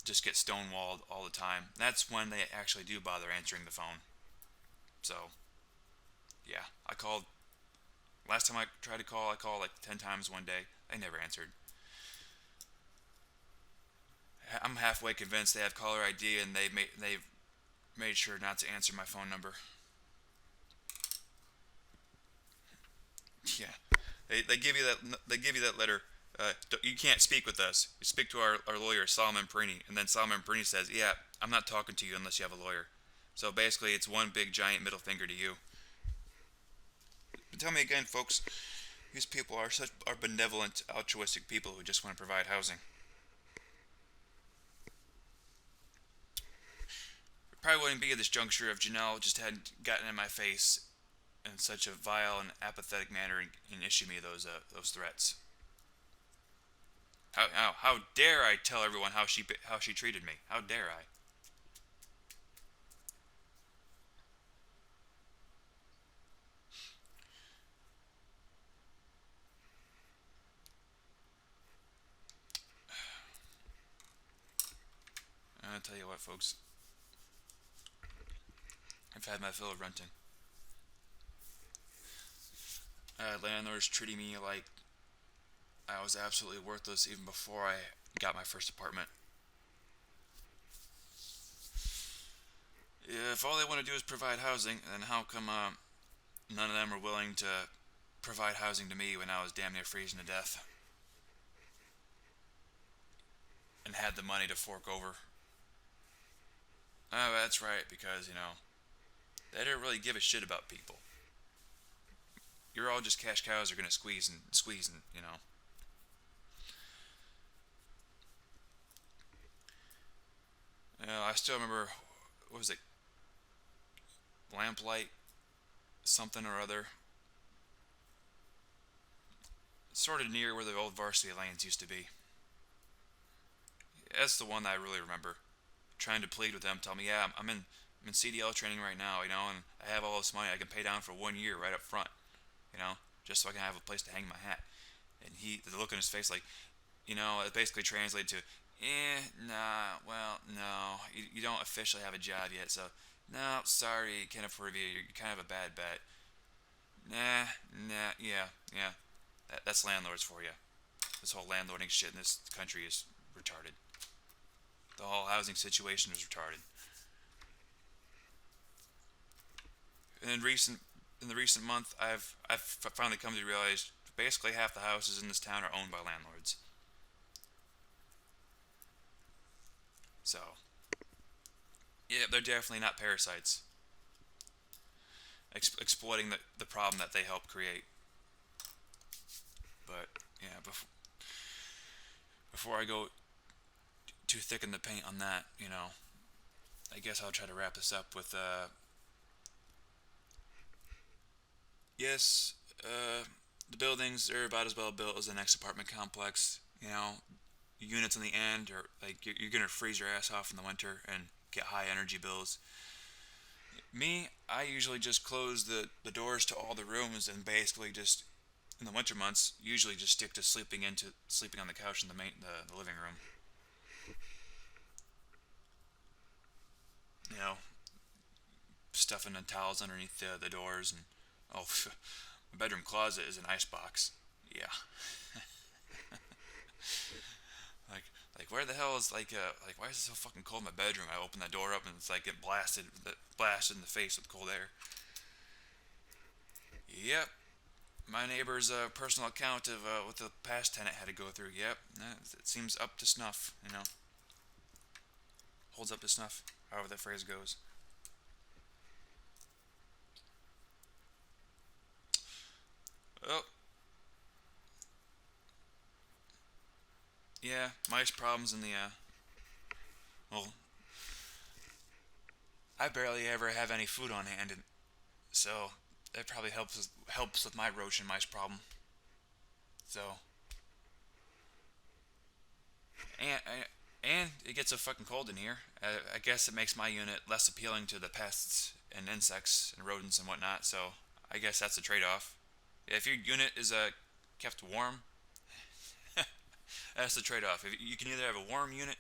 just get stonewalled all the time. That's when they actually do bother answering the phone. So yeah, I called. Last time I tried to call, I called like 10 times one day. They never answered. I'm halfway convinced they have caller ID and they've made sure not to answer my phone number. Yeah, they give you that letter. You can't speak with us. You speak to our lawyer Solomon Perini, and then Solomon Perini says, "Yeah, I'm not talking to you unless you have a lawyer." So basically, it's one big giant middle finger to you. But tell me again, folks. These people are benevolent, altruistic people who just want to provide housing. It probably wouldn't be at this juncture if Janelle just hadn't gotten in my face in such a vile and apathetic manner and issued me those threats. How dare I tell everyone how she treated me? How dare I? I'll tell you what, folks. I've had my fill of renting. Landlords treating me like I was absolutely worthless even before I got my first apartment. If all they want to do is provide housing, then how come none of them are willing to provide housing to me when I was damn near freezing to death and had the money to fork over? Oh, that's right, because, they don't really give a shit about people. You're all just cash cows are going to squeeze and. I still remember, what was it, Lamplight, something or other, sort of near where the old varsity lanes used to be. That's the one that I really remember. Trying to plead with them, tell me, yeah, I'm in CDL training right now, and I have all this money I can pay down for 1 year right up front, just so I can have a place to hang my hat. And the look on his face, like, it basically translated to, nah, well, no, you don't officially have a job yet, so, no, sorry, can't afford you, you're kind of a bad bet. Nah, yeah, that's landlords for you. This whole landlording shit in this country is retarded. The whole housing situation is retarded. And in the recent month, I've finally come to realize basically half the houses in this town are owned by landlords. So, yeah, they're definitely not parasites exploiting the problem that they help create. But yeah, before I go too thick in the paint on that, I guess I'll try to wrap this up with yes, the buildings are about as well built as the next apartment complex. units on the end, or like you're gonna freeze your ass off in the winter and get high energy bills. Me, I usually just close the doors to all the rooms and basically just in the winter months usually just stick to sleeping on the couch in the living room. You know, stuffing the towels underneath the doors and oh, my bedroom closet is an ice box. Yeah, like like where the hell is like why is it so fucking cold in my bedroom? I open that door up and it's like get blasted in the face with cold air. Yep, my neighbor's personal account of what the past tenant had to go through. Yep, it seems up to snuff. Holds up to snuff. However that phrase goes. Oh, yeah, mice problems in the well, I barely ever have any food on hand, and so that probably helps with my roach and mice problem. So, and and it gets so fucking cold in here. I guess it makes my unit less appealing to the pests and insects and rodents and whatnot. So I guess that's a trade-off. If your unit is kept warm, that's the trade-off. If you can either have a warm unit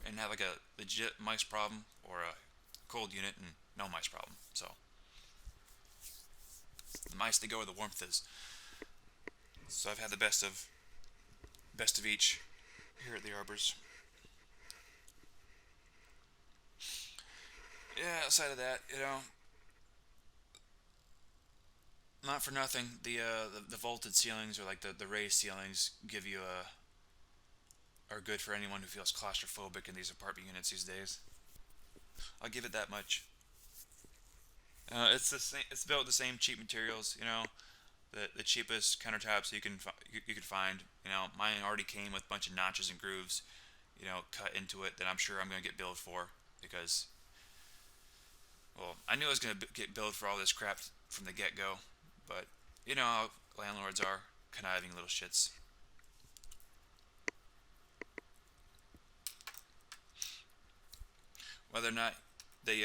and have like a legit mice problem, or a cold unit and no mice problem. So the mice they go where the warmth is. So I've had the best of each here at the Arbors. Yeah, outside of that, not for nothing, the vaulted ceilings, or like the raised ceilings give you are good for anyone who feels claustrophobic in these apartment units these days. I'll give it that much. It's the same. It's built with the same cheap materials. The cheapest countertops you could find. Mine already came with a bunch of notches and grooves, cut into it that I'm sure I'm gonna get billed for because, well, I knew I was gonna get billed for all this crap from the get go, but you know how landlords are, conniving little shits. Whether or not they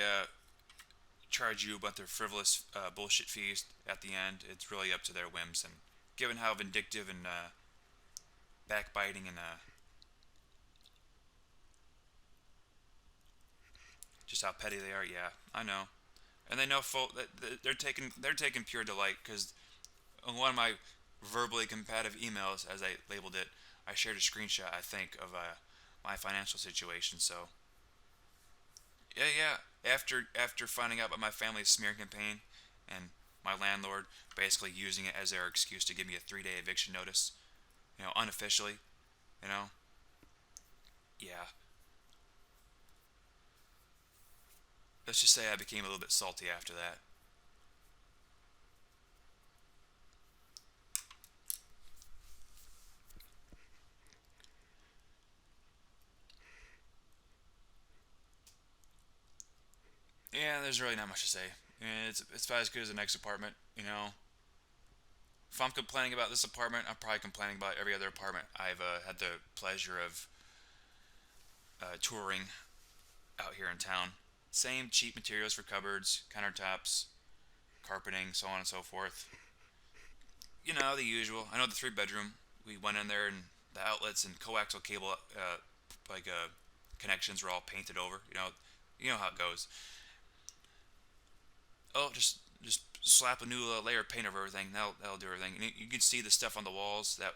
charge you about their frivolous bullshit fees at the end, it's really up to their whims. And given how vindictive and backbiting and just how petty they are, yeah, I know. And they know full that they're taking pure delight because on one of my verbally combative emails, as I labeled it, I shared a screenshot, I think, of my financial situation. So yeah, yeah. After finding out about my family's smear campaign and my landlord basically using it as their excuse to give me a 3-day eviction notice, unofficially, you know, yeah. Let's just say I became a little bit salty after that. Yeah, there's really not much to say. It's about as good as the next apartment, If I'm complaining about this apartment, I'm probably complaining about every other apartment I've had the pleasure of touring out here in town. Same cheap materials for cupboards, countertops, carpeting, so on and so forth. The usual. I know the 3 bedroom. We went in there and the outlets and coaxial cable, like connections were all painted over. You know how it goes. Oh, just slap a new layer of paint over everything. That'll do everything. And you can see the stuff on the walls that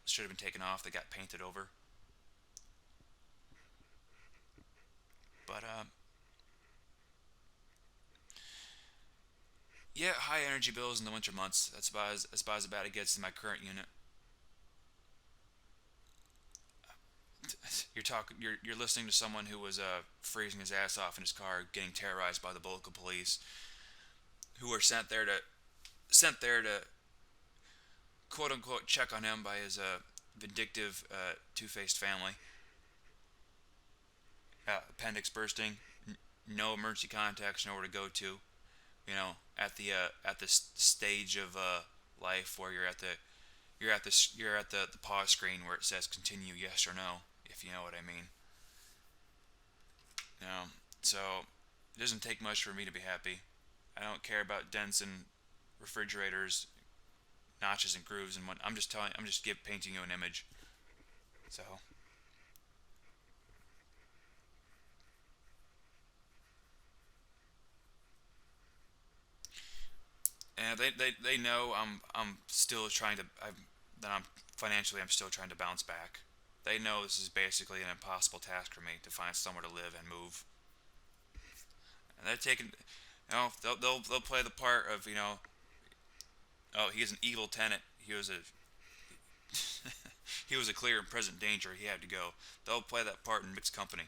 should have been taken off. That got painted over. But yeah, high energy bills in the winter months. That's about as bad it gets in my current unit. You're listening to someone who was freezing his ass off in his car, getting terrorized by the local police, who were sent there to quote unquote check on him by his vindictive, two-faced family. Appendix bursting, no emergency contacts, nowhere to go to. At the stage of life where you're at the you're at the pause screen where it says continue yes or no, if you know what I mean. You know, so it doesn't take much for me to be happy. I don't care about dents and refrigerators, notches and grooves and what. I'm just painting you an image. So, and they know I'm still trying to that I'm financially I'm still trying to bounce back. They know this is basically an impossible task for me to find somewhere to live and move. And they're taking, they'll play the part of oh, he's an evil tenant. He was a clear and present danger. He had to go. They'll play that part in mixed company,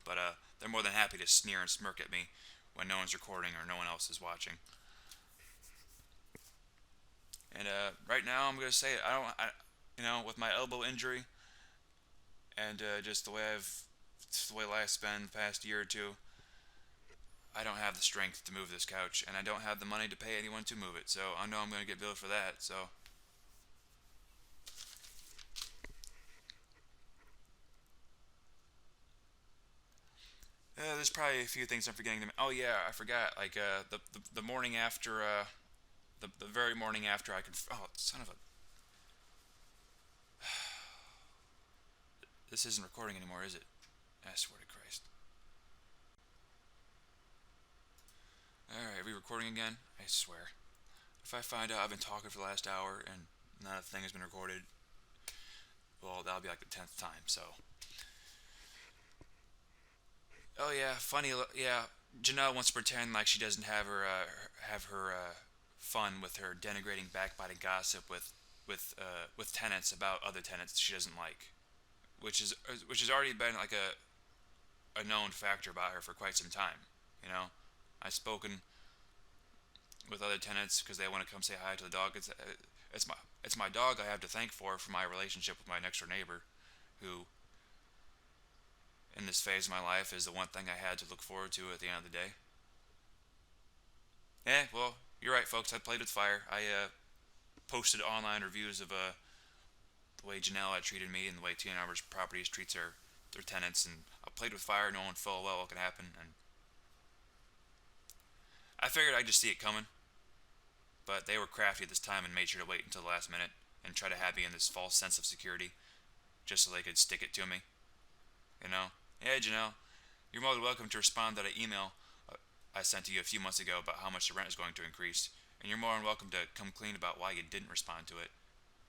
but they're more than happy to sneer and smirk at me when no one's recording or no one else is watching. And right now, I'm gonna say it. With my elbow injury and just the way life's been the past year or two, I don't have the strength to move this couch, and I don't have the money to pay anyone to move it. So I know I'm gonna get billed for that. So there's probably a few things I'm forgetting. Oh yeah, I forgot. Like the morning after the very morning after I can. Oh, son of a. This isn't recording anymore, is it? I swear to Christ. Alright, are we recording again? I swear. If I find out I've been talking for the last hour and not a thing has been recorded, well, that'll be like the 10th time, so. Oh yeah, funny, yeah. Janelle wants to pretend like she doesn't have her fun with her denigrating, backbiting gossip with tenants about other tenants she doesn't like, which has already been like a known factor about her for quite some time. You know, I've spoken with other tenants because they want to come say hi to the dog. It's my it's my dog I have to thank for my relationship with my next door neighbor, who in this phase of my life is the one thing I had to look forward to at the end of the day. Well, you're right, folks. I played with fire. I posted online reviews of the way Janelle had treated me and the way T&R Properties treats their tenants, and I played with fire, knowing full well what could happen, and I figured I'd just see it coming. But they were crafty this time and made sure to wait until the last minute and try to have me in this false sense of security just so they could stick it to me. You know? Hey, Janelle, you're more than welcome to respond to that email I sent to you a few months ago about how much the rent is going to increase. And you're more than welcome to come clean about why you didn't respond to it.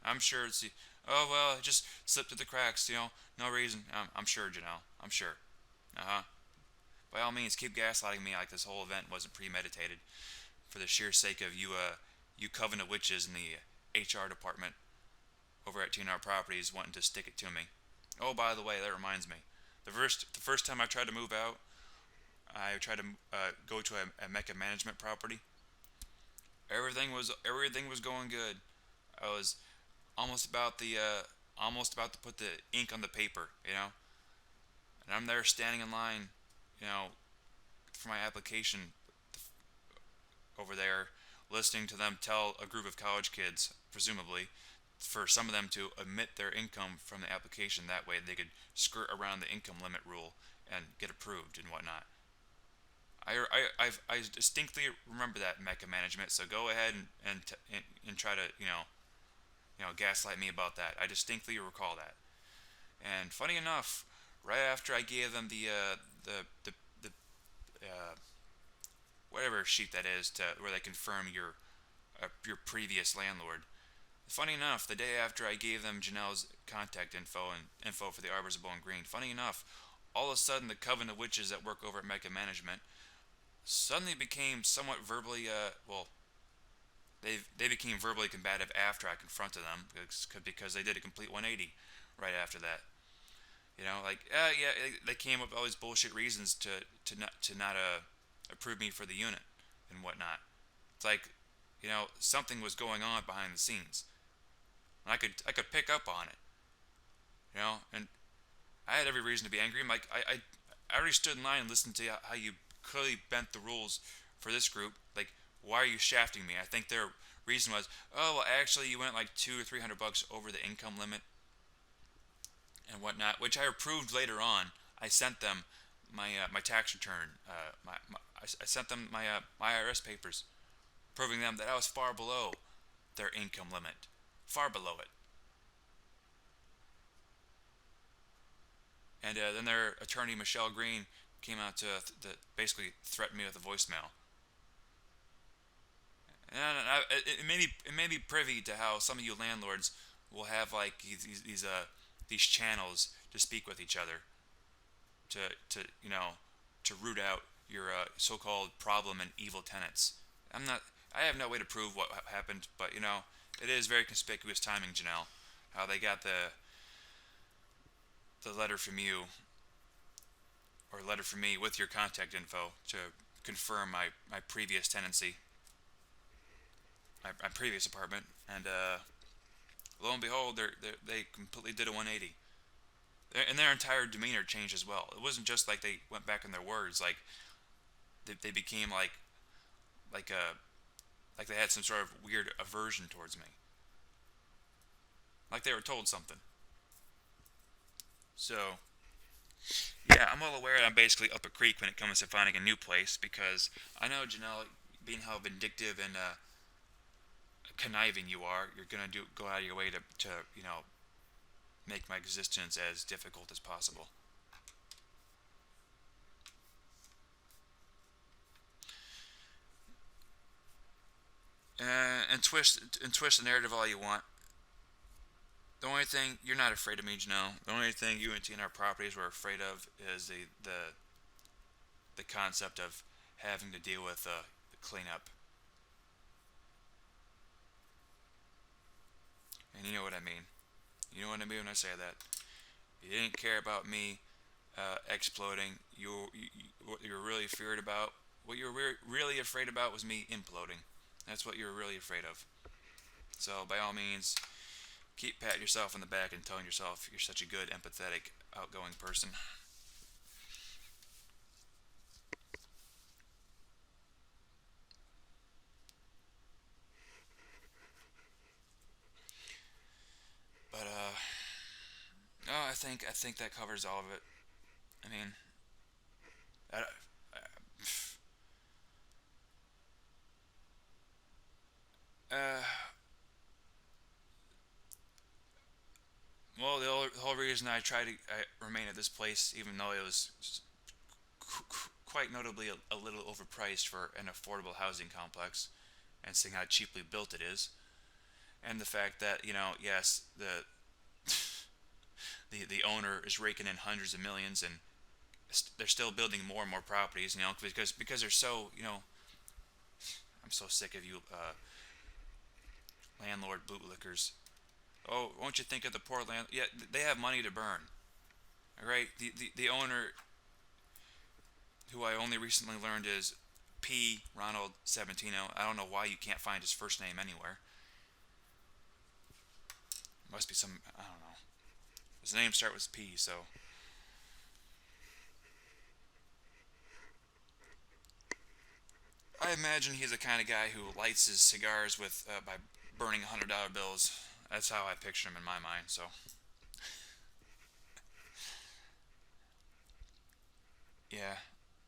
I'm sure it's oh, well, it just slipped through the cracks, no reason. I'm sure, Janelle. I'm sure. Uh huh. By all means, keep gaslighting me like this whole event wasn't premeditated for the sheer sake of you coven of witches in the HR department over at T&R Properties wanting to stick it to me. Oh, by the way, that reminds me. The first time I tried to move out, I tried to go to a Mecca management property. Everything was going good. I was almost about to put the ink on the paper, and I'm there standing in line, you know, for my application over there, listening to them tell a group of college kids, presumably, for some of them to omit their income from the application. That way they could skirt around the income limit rule and get approved and whatnot. I distinctly remember that, Mecca management. So go ahead and try to gaslight me about that. I distinctly recall that. And funny enough, right after I gave them the whatever sheet that is to where they confirm your previous landlord. Funny enough, the day after I gave them Janelle's contact info and info for the Arbors of Bowling Green, funny enough, all of a sudden the coven of witches that work over at Mecca Management suddenly became somewhat verbally they became verbally combative after I confronted them because they did a complete 180 right after that. Like yeah, they came up with all these bullshit reasons to not approve me for the unit and whatnot. It's like, something was going on behind the scenes. And I could pick up on it, and I had every reason to be angry. I'm like, I already stood in line and listened to how you clearly bent the rules for this group. Like, why are you shafting me? I think they're reason was, oh well, actually you went like $200 or $300 over the income limit and whatnot, which I approved later on. I sent them my tax return. I sent them my IRS papers, proving them that I was far below their income limit, far below it. And then their attorney Michelle Green came out to basically threaten me with a voicemail. And it made me privy to how some of you landlords will have like these channels to speak with each other to to root out your so-called problem and evil tenants. I have no way to prove what happened, but it is very conspicuous timing, Janelle, how they got the letter from you or letter from me with your contact info to confirm my previous tenancy, my previous apartment, and lo and behold, they completely did a 180. And their entire demeanor changed as well. It wasn't just like they went back on their words. Like they became like a like they had some sort of weird aversion towards me. Like they were told something. So yeah, I'm well aware that I'm basically up a creek when it comes to finding a new place because I know, Janelle, being how vindictive and conniving you are, you're gonna go out of your way to make my existence as difficult as possible. And twist the narrative all you want. The only thing you're not afraid of me, Janelle. The only thing you and T&R Properties were afraid of is the concept of having to deal with the cleanup. And you know what I mean. You know what I mean when I say that. You didn't care about me exploding. What you were really feared about, what you were really afraid about was me imploding. That's what you were really afraid of. So by all means, keep patting yourself on the back and telling yourself you're such a good, empathetic, outgoing person. But no, I think that covers all of it. I mean, I, uh, well, the whole reason I remain at this place, even though it was quite notably a little overpriced for an affordable housing complex, and seeing how cheaply built it is, and the fact that yes, the owner is raking in hundreds of millions, and they're still building more and more properties, because they're so I'm so sick of you landlord bootlickers. Oh, won't you think of the poor land? Yeah, they have money to burn. All right, the owner, who I only recently learned is P. Ronald Sabatino. I don't know why you can't find his first name anywhere. Must be some, I don't know. His name starts with P, so I imagine he's the kind of guy who lights his cigars with by burning $100 bills. That's how I picture him in my mind. So yeah.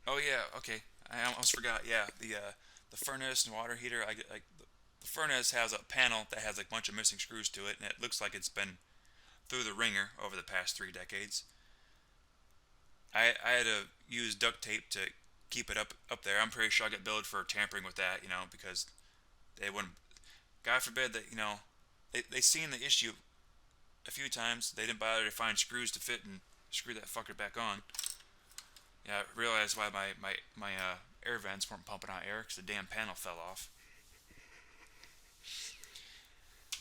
Oh yeah. Okay. I almost forgot. Yeah. The furnace and water heater. The furnace has a panel that has like a bunch of missing screws to it, and it looks like it's been through the ringer over the past 3 decades. I had to use duct tape to keep it up there. I'm pretty sure I got billed for tampering with that, because they wouldn't. God forbid that they seen the issue a few times. They didn't bother to find screws to fit and screw that fucker back on. Yeah, I realized why my air vents weren't pumping out air because the damn panel fell off.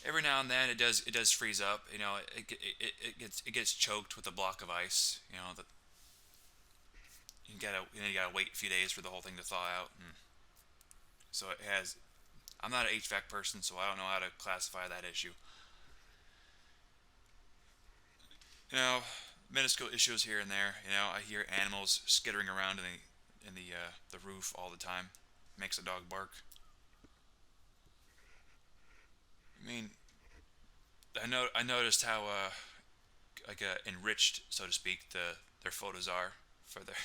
Every now and then it does freeze up. It gets choked with a block of ice. That you gotta wait a few days for the whole thing to thaw out. And so it has. I'm not an HVAC person, so I don't know how to classify that issue. You know, minuscule issues here and there. I hear animals skittering around in the roof all the time. Makes a dog bark. I mean, I noticed how enriched, so to speak, their photos are for their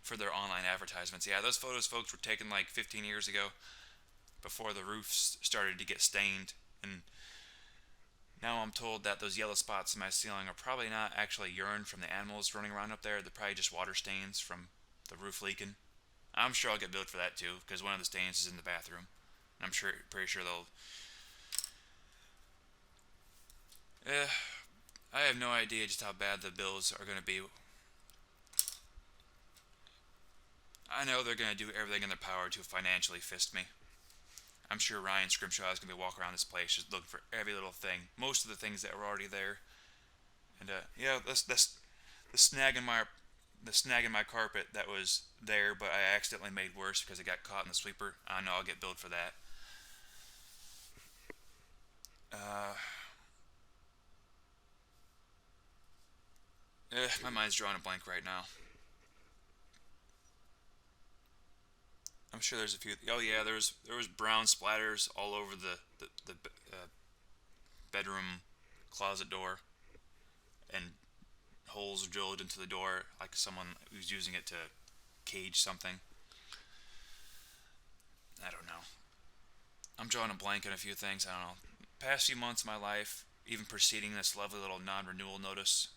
for their online advertisements. Yeah, those photos, folks, were taken like 15 years ago, before the roofs started to get stained, and now I'm told that those yellow spots in my ceiling are probably not actually urine from the animals running around up there. They're probably just water stains from the roof leaking. I'm sure I'll get billed for that too, because one of the stains is in the bathroom. And I'm pretty sure they'll. Eh, I have no idea just how bad the bills are going to be. I know they're going to do everything in their power to financially fist me. I'm sure Ryan Scrimshaw is going to be walking around this place just looking for every little thing. Most of the things that were already there. And yeah, that's the snag in my carpet that was there, but I accidentally made worse because it got caught in the sweeper. I know I'll get billed for that. Uh, my mind's drawing a blank right now. I'm sure there's a few. Oh yeah, there was brown splatters all over the bedroom closet door, and holes drilled into the door like someone was using it to cage something. I don't know. I'm drawing a blank on a few things. I don't know. Past few months of my life, even preceding this lovely little non-renewal notice,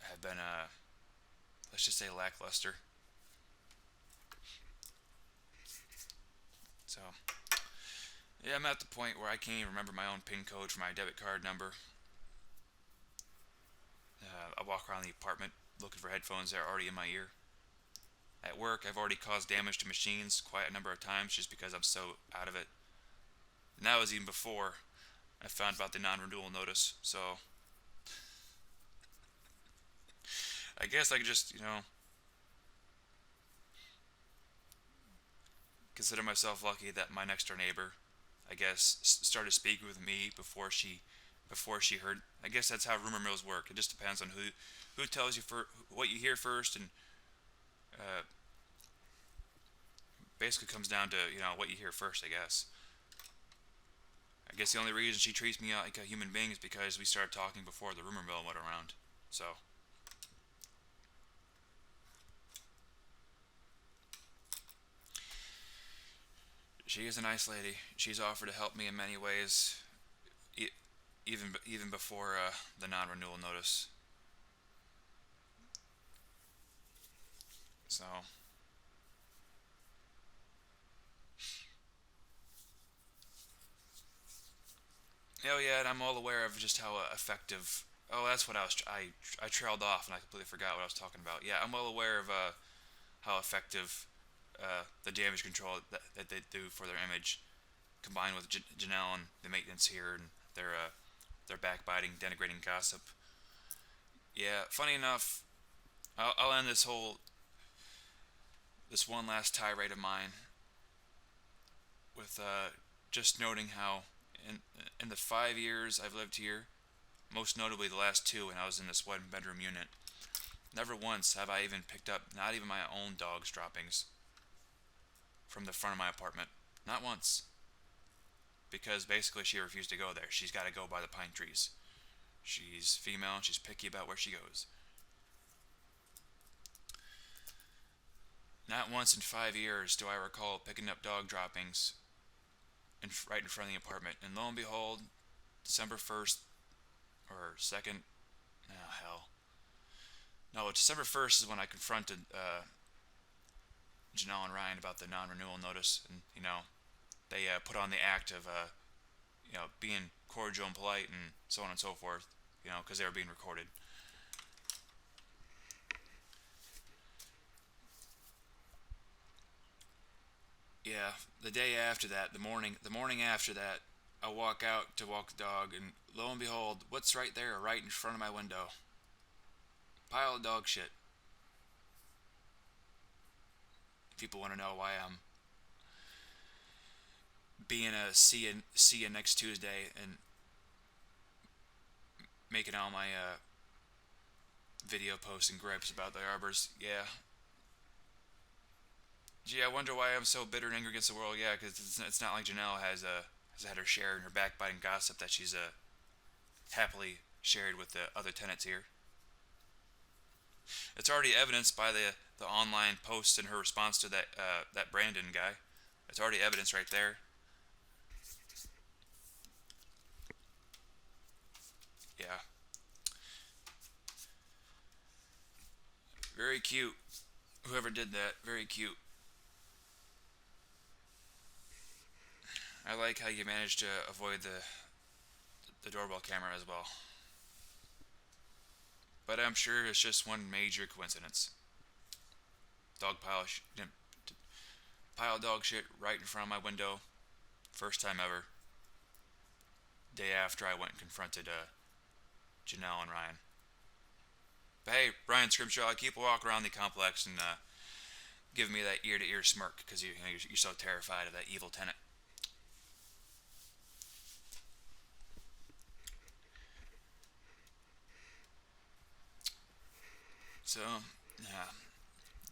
have been let's just say lackluster. So yeah, I'm at the point where I can't even remember my own PIN code for my debit card number. I walk around the apartment looking for headphones that are already in my ear. At work, I've already caused damage to machines quite a number of times just because I'm so out of it. And that was even before I found about the non-renewal notice. So I guess I could just, consider myself lucky that my next door neighbor, I guess, started speaking with me before she heard. I guess that's how rumor mills work. It just depends on who tells you for what you hear first, and uh, basically comes down to what you hear first. I guess the only reason she treats me like a human being is because we started talking before the rumor mill went around. So she is a nice lady. She's offered to help me in many ways, even before the non-renewal notice. So oh yeah, and I'm all aware of just how effective. Oh, that's what I trailed off and I completely forgot what I was talking about. Yeah, I'm well aware of how effective the damage control that they do for their image, combined with Janelle and the maintenance here and their backbiting, denigrating gossip. Yeah, funny enough, I'll end this one last tirade of mine with just noting how in in the 5 years I've lived here, most notably the last two when I was in this one bedroom unit, never once have I even picked up not even my own dog's droppings from the front of my apartment. Not once. Because basically she refused to go there. She's got to go by the pine trees. She's female and she's picky about where she goes. Not once in 5 years do I recall picking up dog droppings right in front of the apartment. And lo and behold, December 1st or 2nd, oh hell. No, December 1st is when I confronted Janelle and Ryan about the non renewal notice. And, they put on the act of, being cordial and polite and so on and so forth, because they were being recorded. Yeah, the day after that, the morning after that, I walk out to walk the dog, and lo and behold, what's right there, right in front of my window? Pile of dog shit. People want to know why I'm being a see you next Tuesday and making all my video posts and gripes about the Arbors. Yeah. Gee, I wonder why I'm so bitter and angry against the world. Yeah, because it's not like Janelle has has had her share in her backbiting gossip that she's happily shared with the other tenants here. It's already evidenced by the online posts and her response to that Brandon guy. It's already evidence right there. Yeah, very cute. Whoever did that, very cute. I like how you managed to avoid the doorbell camera as well. But I'm sure it's just one major coincidence. Dog pile, pile of dog shit right in front of my window. First time ever. Day after I went and confronted Janelle and Ryan. But hey, Ryan Scrimshaw, I keep walking around the complex and giving me that ear to ear smirk because you're so terrified of that evil tenant. So, yeah,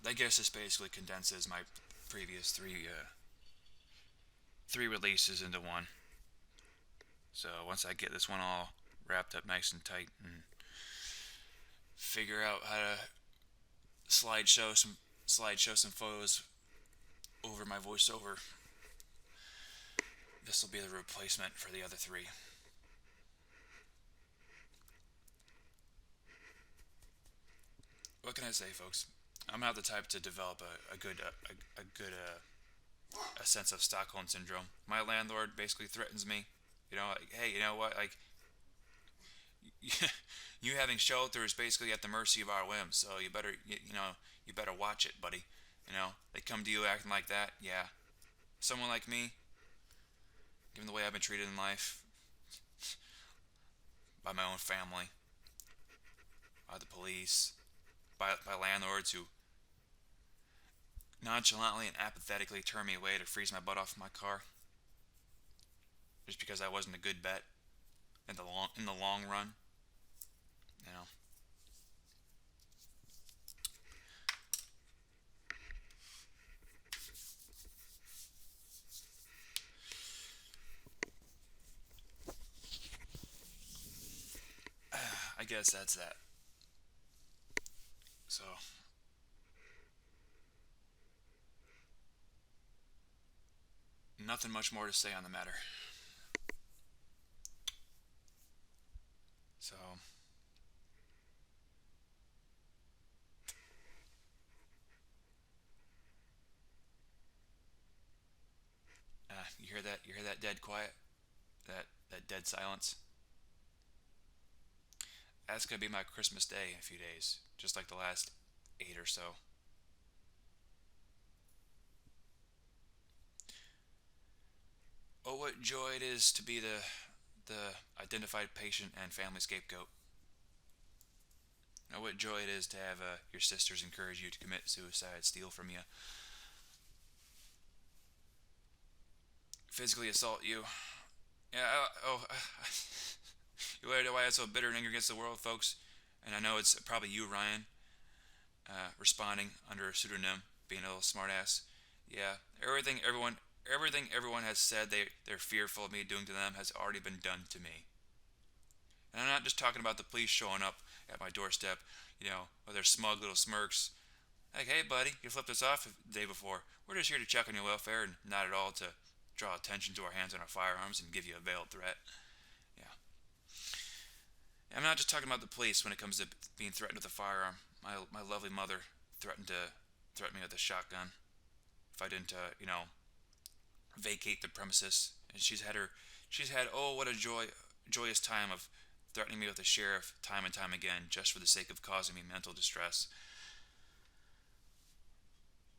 I guess this basically condenses my previous three releases into one. So once I get this one all wrapped up nice and tight and figure out how to slideshow some photos over my voiceover, this will be the replacement for the other three. What can I say, folks? I'm not the type to develop a good a sense of Stockholm syndrome. My landlord basically threatens me. You know, like, hey, you know what? Like, you having shelter is basically at the mercy of our whims. So you better watch it, buddy. You know, they come to you acting like that. Yeah, someone like me, given the way I've been treated in life by my own family, by the police, by landlords who nonchalantly and apathetically turn me away to freeze my butt off my car, just because I wasn't a good bet in the long run. You know, I guess that's that. So, nothing much more to say on the matter. So, you hear that? You hear that dead quiet? That dead silence? That's gonna be my Christmas day in a few days, just like the last 8 or so. Oh, what joy it is to be the identified patient and family scapegoat. Oh, what joy it is to have your sisters encourage you to commit suicide, steal from you, physically assault you. Yeah. You wonder why I'm so bitter and angry against the world, folks. And I know it's probably you, Ryan, responding under a pseudonym, being a little smartass. Yeah, everything everyone has said they're fearful of me doing to them has already been done to me. And I'm not just talking about the police showing up at my doorstep, with their smug little smirks. Like, hey, buddy, you flipped us off the day before. We're just here to check on your welfare and not at all to draw attention to our hands on our firearms and give you a veiled threat. Yeah. I'm not just talking about the police when it comes to being threatened with a firearm. My lovely mother threaten me with a shotgun if I didn't, vacate the premises. And she's had oh what a joyous time of threatening me with the sheriff time and time again just for the sake of causing me mental distress.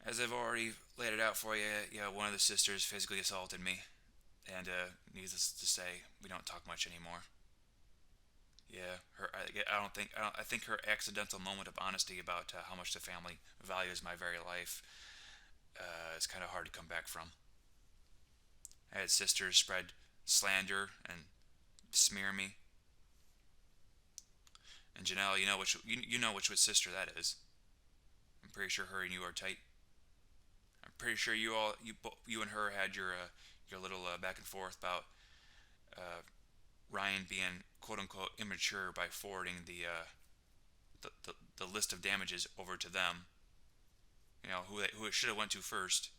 As I've already laid it out for you, one of the sisters physically assaulted me, and needless to say, we don't talk much anymore. Yeah, I think her accidental moment of honesty about how much the family values my very life is kind of hard to come back from. I had sisters spread slander and smear me. And Janelle, you know which sister that is. I'm pretty sure her and you are tight. I'm pretty sure you and her had your little back and forth about uh, Ryan being quote unquote immature by forwarding the list of damages over to them. You know who it should have went to first.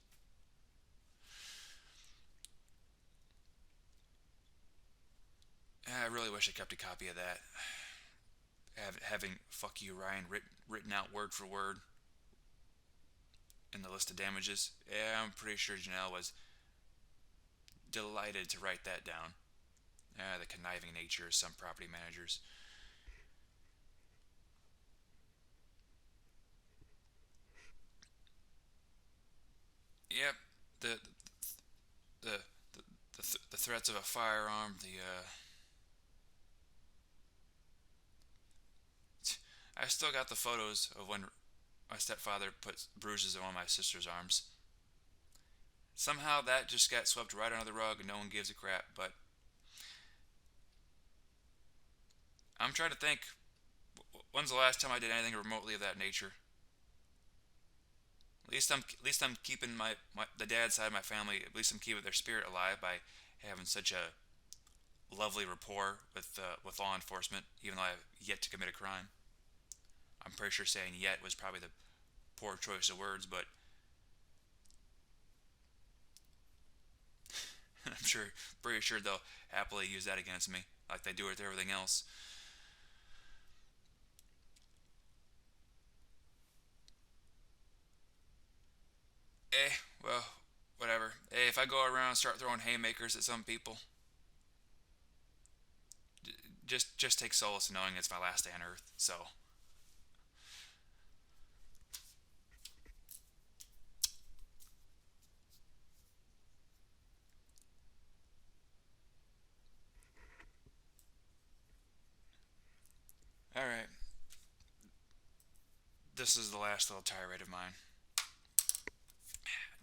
I really wish I kept a copy of that. Having "fuck you, Ryan" written out word for word in the list of damages. Yeah, I'm pretty sure Janelle was delighted to write that down. The conniving nature of some property managers. Yep, the the the threats of a firearm. I still got the photos of when my stepfather put bruises on my sister's arms. Somehow that just got swept right under the rug and no one gives a crap. But I'm trying to think, when's the last time I did anything remotely of that nature? At least I'm keeping the dad side of my family. At least I'm keeping their spirit alive by having such a lovely rapport with law enforcement, even though I have yet to commit a crime. I'm pretty sure saying "yet" was probably the poor choice of words, but I'm pretty sure they'll happily use that against me, like they do with everything else. Eh, well, whatever. Hey, if I go around and start throwing haymakers at some people, just take solace in knowing it's my last day on Earth. So, all right, this is the last little tirade of mine.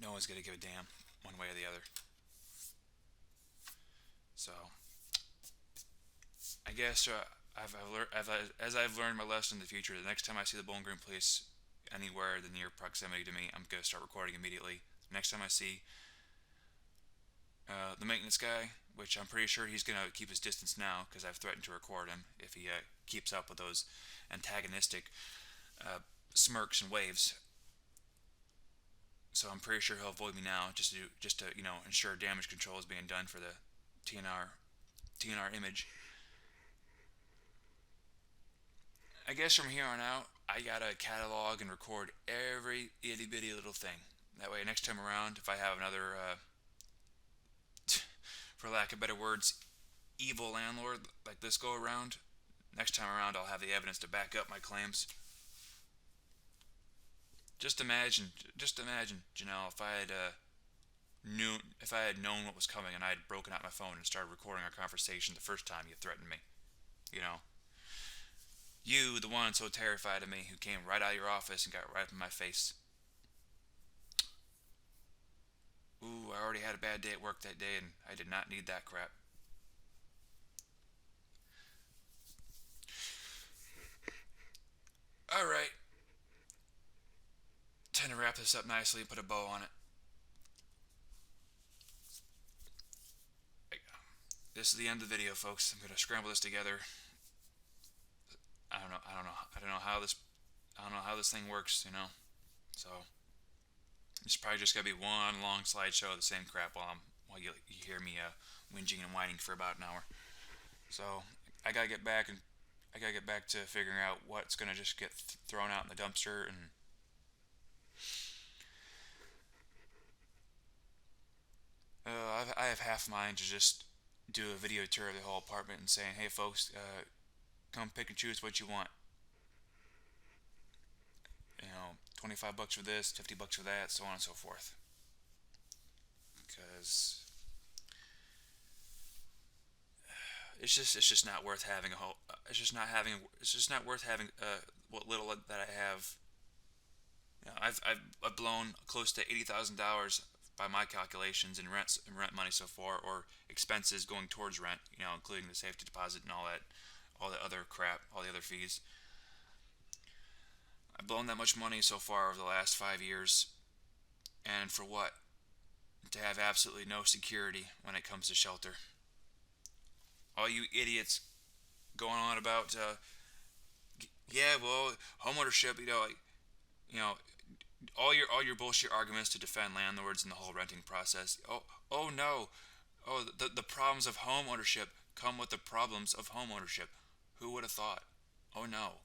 No one's gonna give a damn one way or the other. So, I guess as I've learned my lesson in the future, the next time I see the Bowling Green Police anywhere in the near proximity to me, I'm gonna start recording immediately. Next time I see the maintenance guy, which I'm pretty sure he's gonna keep his distance now because I've threatened to record him if he keeps up with those antagonistic uh, smirks and waves. So I'm pretty sure he'll avoid me now, just to ensure damage control is being done for the TNR image. I guess from here on out, I gotta catalog and record every itty bitty little thing. That way, next time around, if I have another, for lack of better words, evil landlord like this go around, next time around I'll have the evidence to back up my claims. Just imagine, Janelle, if I had known what was coming and I had broken out my phone and started recording our conversation the first time you threatened me. You know, you, the one so terrified of me, who came right out of your office and got right up in my face. Ooh, I already had a bad day at work that day and I did not need that crap. Alright, time to wrap this up nicely and put a bow on it. This is the end of the video, folks. I'm gonna scramble this together. I don't know how this thing works, So it's probably just gonna be one long slideshow of the same crap while you hear me whinging and whining for about an hour. So I gotta get back and I gotta get back to figuring out what's gonna just get thrown out in the dumpster, and I have half mind to just do a video tour of the whole apartment and saying, "Hey, folks, come pick and choose what you want. 25 bucks for this, 50 bucks for that, so on and so forth." Because it's just not worth having a whole. It's just not worth having what little that I have. I've blown close to $80,000 by my calculations in rent money so far, or expenses going towards rent. Including the safety deposit and all the other crap, all the other fees. I've blown that much money so far over the last 5 years, And for what? To have absolutely no security when it comes to shelter. All you idiots going on about, yeah, well, homeownership, you know, all your bullshit arguments to defend landlords and the whole renting process. Oh no, the problems of home ownership come with the problems of home ownership. Who would have thought? Oh no.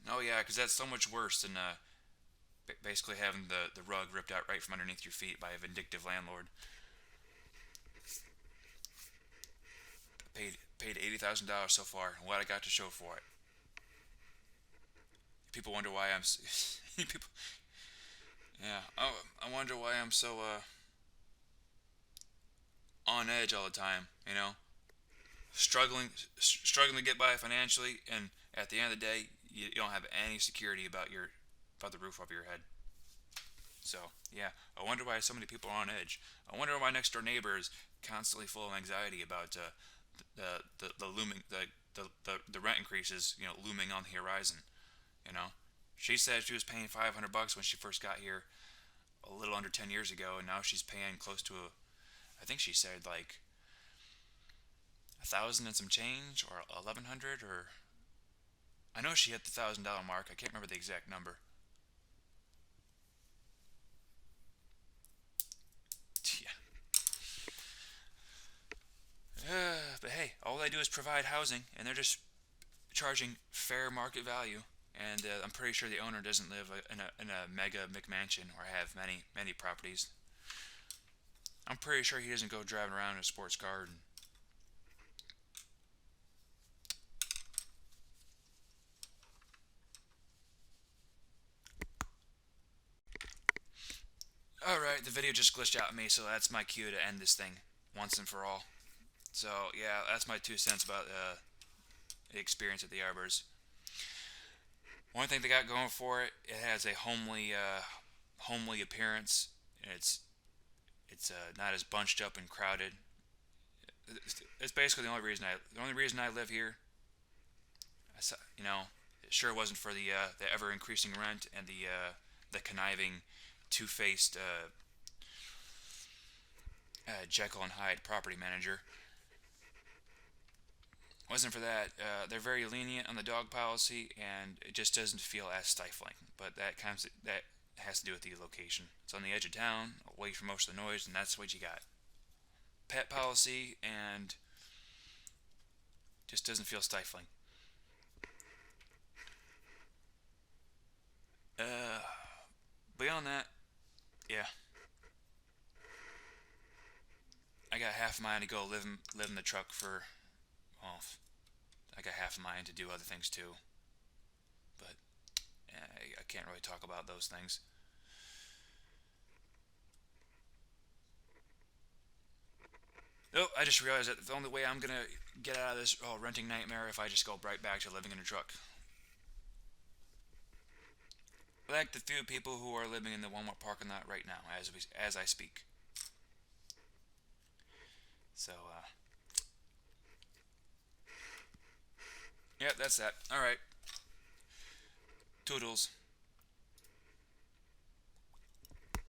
Oh yeah, because that's so much worse than basically having the rug ripped out right from underneath your feet by a vindictive landlord. Paid $80,000 so far, and what I got to show for it. People wonder why I'm. People, yeah. Oh, I wonder why I'm so on edge all the time. Struggling to get by financially, and at the end of the day, you don't have any security about the roof over your head. So yeah, I wonder why so many people are on edge. I wonder why next door neighbor is constantly full of anxiety about the looming the rent increases looming on the horizon. You know, she said she was paying $500 when she first got here a little under 10 years ago, and now she's paying close to I think she said like 1,000 and some change, or 1,100, or I know she hit the $1,000 mark. I can't remember the exact number. Yeah. But hey, all they do is provide housing, and they're just charging fair market value. And I'm pretty sure the owner doesn't live in a mega McMansion or have many properties. I'm pretty sure he doesn't go driving around in a sports car. And all right, the video just glitched out on me, so that's my cue to end this thing once and for all. So yeah, that's my 2 cents about the experience at the Arbors. One thing they got going for it, it has a homely appearance. It's not as bunched up and crowded. It's basically the only reason I live here. You know, it sure wasn't for the ever increasing rent and the conniving, two-faced Jekyll and Hyde property manager. Wasn't for that. They're very lenient on the dog policy, and it just doesn't feel as stifling. But that has to do with the location. It's on the edge of town, away from most of the noise, and that's what you got. Pet policy, and just doesn't feel stifling. Uh, Beyond that, yeah, I got half a mind to go live in the truck for. Well, I got half a mind to do other things too, but I can't really talk about those things. Oh, I just realized that the only way I'm gonna get out of this renting nightmare if I just go right back to living in a truck. Like the few people who are living in the Walmart parking lot right now, as I speak. So, yeah, that's that. All right, toodles.